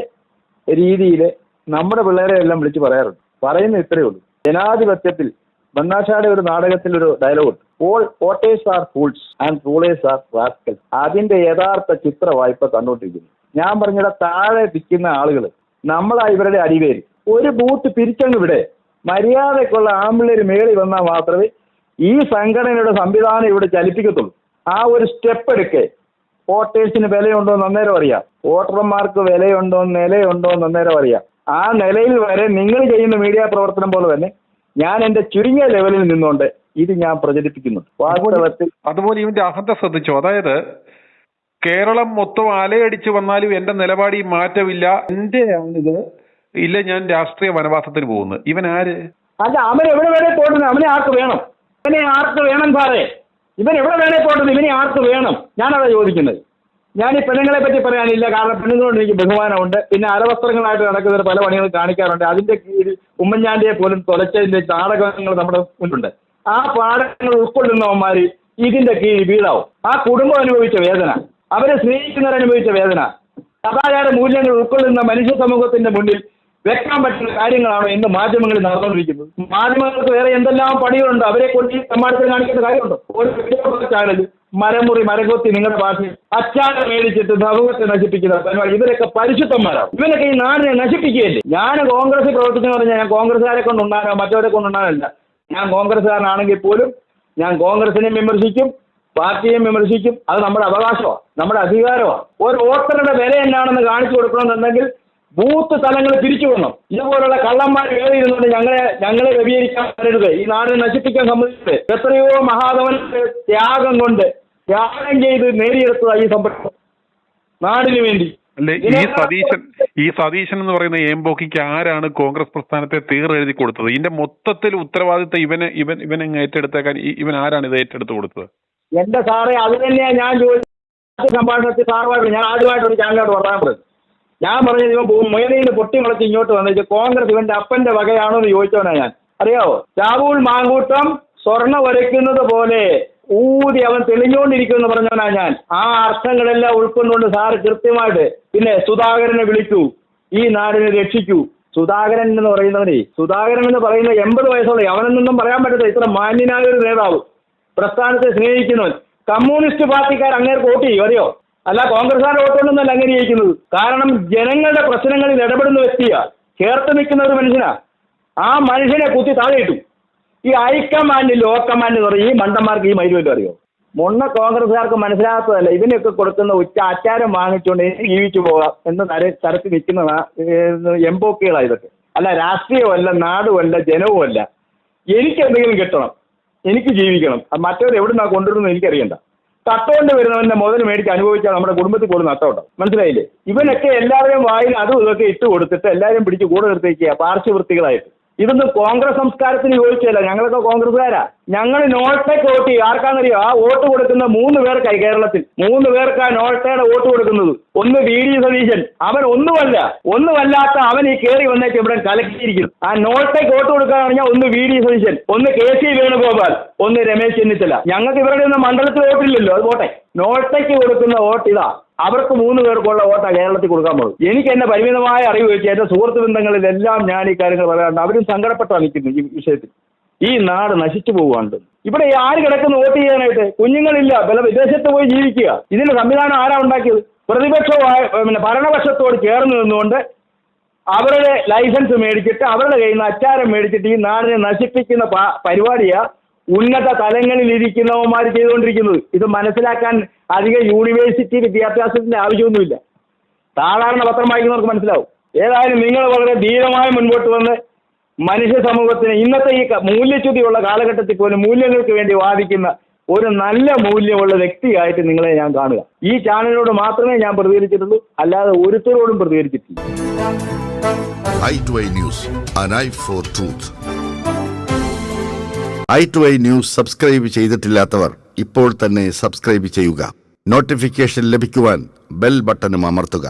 രീതിയിൽ നമ്മുടെ പിള്ളേരെ എല്ലാം വിളിച്ച് പറയാറുണ്ട്. പറയുന്നത് ഇത്രയേ ഉള്ളൂ. ജനാധിപത്യത്തിൽ ബന്നാഷായുടെ ഒരു നാടകത്തിൽ ഒരു dialogue, all voters are fools and rulers are rascals. അതിന്റെ യഥാർത്ഥ ചിത്ര വായ്പ കണ്ടുകൊണ്ടിരിക്കുന്നു. ഞാൻ പറഞ്ഞിട താഴെ നിൽക്കുന്ന ആളുകൾ നമ്മളാ ഇവരുടെ അടിവേര്. ഒരു ബൂത്ത് പിരിച്ചങ്ങ് വിടെ. മര്യാദക്കുള്ള ആമ്പിള്ളേര് മേളിൽ വന്നാൽ മാത്രമേ ഈ സംഘടനയുടെ സംവിധാനം ഇവിടെ ചലിപ്പിക്കത്തുള്ളൂ. ആ ഒരു സ്റ്റെപ്പ് എടുക്കേ. വോട്ടേഴ്സിന് വിലയുണ്ടോ എന്ന് അന്നേരം അറിയാം, വോട്ടർമാർക്ക് വിലയുണ്ടോ നിലയുണ്ടോ എന്ന് അന്നേരം അറിയാം. ആ നിലയിൽ വരെ നിങ്ങൾ ചെയ്യുന്ന മീഡിയ പ്രവർത്തനം പോലെ തന്നെ ഞാൻ എൻ്റെ ചുരുങ്ങിയ ലെവലിൽ നിന്നുകൊണ്ട് ഇത് ഞാൻ പ്രചരിപ്പിക്കുന്നു. വാസ്തവത്തിൽ അതുപോലെ ഇവന്റെ അഹന്ത ശ്രദ്ധിച്ചോ? അതായത് കേരളം മൊത്തം അലയടിച്ച് വന്നാലും എന്റെ നിലപാടിൽ മാറ്റമില്ല, എന്റെ ആണിത് ഇല്ല, ഞാൻ രാഷ്ട്രീയ വനവാസത്തിന് പോകുന്നു. ഇവൻ ആര്? അല്ല, അവൻ എവിടെ വേണേ പോട്ടുന്നത്? അവനെ ആർക്ക് വേണം? സാറേ? ഇവൻ എവിടെ വേണേ പോട്ടുന്നത്? ഇവനെ ആർക്ക് വേണം? ഞാനതാ ചോദിക്കുന്നത്. ഞാൻ ഈ പെണ്ണുങ്ങളെ പറ്റി പറയാനില്ല, കാരണം പെണ്ണുങ്ങളോട് എനിക്ക് ബഹുമാനമുണ്ട്. പിന്നെ അരവസ്ത്രങ്ങളായിട്ട് നടക്കുന്ന പല പണികൾ കാണിക്കാറുണ്ട്. അതിന്റെ കീഴിൽ ഉമ്മൻചാണ്ടിയെ പോലും തുലച്ചതിന്റെ നാടകങ്ങൾ നമ്മുടെ മുന്നിലുണ്ട്. ആ പാഠങ്ങൾ ഉൾക്കൊള്ളുന്നവന്മാർ ഇതിന്റെ കീഴിൽ വീഴാവും. ആ കുടുംബം അനുഭവിച്ച വേദന, അവരെ സ്നേഹിക്കുന്നവരനുഭവിച്ച വേദന, സദാചാര മൂല്യങ്ങൾ ഉൾക്കൊള്ളുന്ന മനുഷ്യ സമൂഹത്തിന്റെ മുന്നിൽ വെക്കാൻ പറ്റുന്ന കാര്യങ്ങളാണോ ഇന്ന് മാധ്യമങ്ങളിൽ നടന്നുകൊണ്ടിരിക്കുന്നത്? മാധ്യമങ്ങൾക്ക് വേറെ എന്തെല്ലാം പണികളുണ്ട്. അവരെ കൊണ്ട് ഈ സമ്മാനത്തിൽ കാണിക്കേണ്ട കാര്യമുണ്ടോ? ഒരു ചാനൽ മരകൊത്തി നിങ്ങളുടെ ഭാഷയിൽ അച്ചാരം മേടിച്ചിട്ട് സമൂഹത്തെ നശിപ്പിക്കുന്ന പരിപാടി. ഇവരൊക്കെ പരിശുദ്ധന്മാരാണ്. ഇവരൊക്കെ ഈ നാടിനെ നശിപ്പിക്കുകയല്ലേ. ഞാൻ കോൺഗ്രസ് പ്രവർത്തിച്ചെന്ന് പറഞ്ഞാൽ ഞാൻ കോൺഗ്രസ്സുകാരെ കൊണ്ടുണ്ടാനോ മറ്റവരെ കൊണ്ടുണ്ടാനല്ല. ഞാൻ കോൺഗ്രസ്സുകാരനാണെങ്കിൽ പോലും ഞാൻ കോൺഗ്രസിനെയും വിമർശിക്കും, പാർട്ടിയെയും വിമർശിക്കും. അത് നമ്മുടെ അവകാശമാണ്, നമ്മുടെ അധികാരമാണ്. ഒരു വോട്ടറുടെ വില എന്നാണെന്ന് കാണിച്ചു കൊടുക്കണമെന്നുണ്ടെങ്കിൽ ബൂത്ത് തലങ്ങൾ തിരിച്ചു വന്നു. ഇതുപോലുള്ള കള്ളന്മാർ വേറിയിരുന്നുകൊണ്ട് ഞങ്ങളെ വ്യഭിചരിക്കാൻ വരരുത്, ഈ നാടിനെ നശിപ്പിക്കാൻ സമ്മതിച്ചത്. എത്രയോ മഹാധവന്റെ ത്യാഗം ചെയ്ത് നേടിയെടുത്തതാണ് ഈ സംരംഭം നാടിനു വേണ്ടി. അല്ലെ ഈ സതീശൻ എന്ന് പറയുന്ന എംബോക്കിക്ക് ആരാണ് കോൺഗ്രസ് പ്രസ്ഥാനത്തെ എഴുതി കൊടുത്തത്? ഇതിന്റെ മൊത്തത്തിൽ ഉത്തരവാദിത്തം ഇവനെ ഏറ്റെടുത്തേക്കാൻ ഇവൻ ആരാണ് ഇത് ഏറ്റെടുത്ത് കൊടുത്തത്? എന്റെ സാറേ, അത് തന്നെയാണ് ഞാൻ ചോദിച്ച സംഭാഷണത്തിൽ സാറുമായിട്ട് ഞാൻ ആദ്യമായിട്ട് ഒരു ചാനലോട് പറയാൻ പറയുന്നത്. ഞാൻ പറഞ്ഞത് ഇവൻ മുയലയിൽ പൊട്ടി മുളച്ച് ഇങ്ങോട്ട് വന്നിട്ട് കോൺഗ്രസ് ഇവന്റെ അപ്പന്റെ വകയാണോ എന്ന് ചോദിച്ചവനാ ഞാൻ. അറിയാവോ? രാഹുൽ മാങ്കൂട്ടം സ്വർണ്ണ വരയ്ക്കുന്നത് പോലെ ഊതി അവൻ തെളിഞ്ഞുകൊണ്ടിരിക്കുമെന്ന് പറഞ്ഞവനാ ഞാൻ. ആ അർത്ഥങ്ങളെല്ലാം ഉൾക്കൊണ്ടുകൊണ്ട് സാറ് കൃത്യമായിട്ട് പിന്നെ സുധാകരനെ വിളിക്കൂ, ഈ നാടിനെ രക്ഷിക്കൂ. സുധാകരൻ എന്ന് പറയുന്നവനെ, സുധാകരൻ എന്ന് പറയുന്ന 80 വയസ്സുള്ള അവനെന്നൊന്നും പറയാൻ പറ്റത്തില്ല. ഇത്ര മാന്യനായ ഒരു നേതാവ്, പ്രസ്ഥാനത്തെ സ്നേഹിക്കുന്നവൻ. കമ്മ്യൂണിസ്റ്റ് പാർട്ടിക്കാർ അങ്ങേർക്ക് വോട്ട് ചെയ്യും, അറിയോ? അല്ല, കോൺഗ്രസ്സുകാരുടെ വോട്ടുകൊണ്ടൊന്നല്ല അങ്ങനെ ജയിക്കുന്നത്. കാരണം ജനങ്ങളുടെ പ്രശ്നങ്ങളിൽ ഇടപെടുന്ന വ്യക്തിയാ, ചേർത്ത് നിൽക്കുന്ന ഒരു മനുഷ്യനാ. ആ മനുഷ്യനെ കുത്തി താഴെ ഇട്ടു. ഈ ഹൈക്കമാൻഡ് ലോ കമാൻഡ് എന്ന് പറയും ഈ മണ്ടന്മാർക്ക് ഈ മൈലുവല്ലോ അറിയോ? കോൺഗ്രസ്സുകാർക്ക് മനസ്സിലാകാത്തതല്ല. ഇതിനൊക്കെ കൊടുക്കുന്ന അച്ചാരം വാങ്ങിച്ചുകൊണ്ട് എനിക്ക് ജീവിച്ചു പോകാം എന്ന് തരത്തിൽ നിൽക്കുന്ന എംബോക്കികളാണ് ഇതൊക്കെ. അല്ല, രാഷ്ട്രീയമല്ല, നാടുമല്ല, ജനവുമല്ല. എനിക്ക് എന്തെങ്കിലും കിട്ടണം, എനിക്ക് ജീവിക്കണം. മറ്റവർ എവിടുന്നാ കൊണ്ടുവരുന്നത് എനിക്കറിയണ്ട. തട്ടുകൊണ്ട് വരുന്നവന്റെ മുതൽ മേടിച്ച് അനുഭവിച്ചാൽ നമ്മുടെ കുടുംബത്തിൽ പോലും നഷ്ടമുണ്ടാവും. മനസ്സിലായില്ലേ? ഇവനൊക്കെ എല്ലാവരെയും വായിൽ അതും ഇതൊക്കെ ഇട്ട് കൊടുത്തിട്ട് എല്ലാവരും പിടിച്ച് കൂടെ നിർത്തിക്കുക പാർശ്വവൃത്തികളായിട്ട്. ഇതൊന്നും കോൺഗ്രസ് സംസ്കാരത്തിന് യോജിച്ചല്ല. ഞങ്ങളൊക്കെ കോൺഗ്രസ്സുകാരാ. ഞങ്ങൾ നോട്ടയ്ക്ക് വോട്ട് ചെയ്യും. ആർക്കാണെന്നറിയോ? ആ വോട്ട് കൊടുക്കുന്ന 3 പേർക്കായി കേരളത്തിൽ 3 പേർക്കാ നോട്ടയുടെ വോട്ട് കൊടുക്കുന്നത്. ഒന്ന് വി ഡി സതീശൻ, അവൻ ഒന്നുമല്ലാത്ത അവൻ ഈ കയറി വന്നേക്ക് ഇവിടെ കലക്കിയിരിക്കുന്നു. ആ നോട്ടയ്ക്ക് വോട്ട് കൊടുക്കാൻ പറഞ്ഞാൽ ഒന്ന് വി ഡി സതീശൻ, ഒന്ന് KC വേണുഗോപാൽ, ഒന്ന് രമേശ് ചെന്നിത്തല. ഞങ്ങൾക്ക് ഇവരുടെ ഒന്നും മണ്ഡലത്തിൽ വോട്ടില്ലല്ലോ, അത് പോട്ടെ. നോട്ടയ്ക്ക് കൊടുക്കുന്ന വോട്ട് ഇതാ. അവർക്ക് 3 പേർക്കുള്ള വോട്ടാ കേരളത്തിൽ കൊടുക്കാൻ പോകും. എനിക്ക് എന്നെ പരിമിതമായ അറിവ് വെച്ച് എന്റെ സുഹൃത്ത് ബന്ധങ്ങളിലെല്ലാം ഞാൻ ഈ കാര്യങ്ങൾ പറയാറുണ്ട്. അവരും സങ്കടപ്പെട്ടാണ് നിൽക്കുന്നു ഈ വിഷയത്തിൽ. ഈ നാട് നശിച്ചു പോവുകയാണ്. ഇവിടെ ആര് കിടക്കുന്ന വോട്ട് ചെയ്യാനായിട്ട്? കുഞ്ഞുങ്ങളില്ല, വിദേശത്ത് പോയി ജീവിക്കുക. ഇതിന്റെ സംവിധാനം ആരാ ഉണ്ടാക്കിയത്? ഭരണപക്ഷത്തോട് ചേർന്ന് നിന്നുകൊണ്ട് അവരുടെ ലൈസൻസ് മേടിച്ചിട്ട് അവരുടെ കയ്യിൽ നിന്ന് അച്ചാരം മേടിച്ചിട്ട് ഈ നാടിനെ നശിപ്പിക്കുന്ന പരിപാടിയാ ഉന്നത തലങ്ങളിൽ ഇരിക്കുന്നവന്മാർ ചെയ്തുകൊണ്ടിരിക്കുന്നത്. ഇത് മനസ്സിലാക്കാൻ അധിക യൂണിവേഴ്സിറ്റി വിദ്യാഭ്യാസത്തിന്റെ ആവശ്യമൊന്നുമില്ല. സാധാരണ പത്രം വായിക്കുന്നവർക്ക് മനസ്സിലാവും. ഏതായാലും നിങ്ങൾ വളരെ ധീരമായി മുൻപോട്ട് വന്ന് മനുഷ്യ സമൂഹത്തിന് ഇന്നത്തെ ഈ മൂല്യച്യുതിയുള്ള കാലഘട്ടത്തിൽ പോലും മൂല്യങ്ങൾക്ക് വേണ്ടി വാദിക്കുന്ന ഒരു നല്ല മൂല്യമുള്ള വ്യക്തിയായിട്ട് നിങ്ങളെ ഞാൻ കാണുക. ഈ ചാനലിനോട് മാത്രമേ ഞാൻ പ്രതികരിച്ചിട്ടുള്ളൂ, അല്ലാതെ ഒരുത്തരോടും പ്രതികരിച്ചിട്ടില്ല. i2i News, an eye for truth. i2i News subscribe ചെയ്തിട്ടില്ലാത്തവർ ഇപ്പോൾ തന്നെ സബ്സ്ക്രൈബ് ചെയ്യുക. നോട്ടിഫിക്കേഷൻ ലഭിക്കുവാൻ ബെൽ ബട്ടണും അമർത്തുക.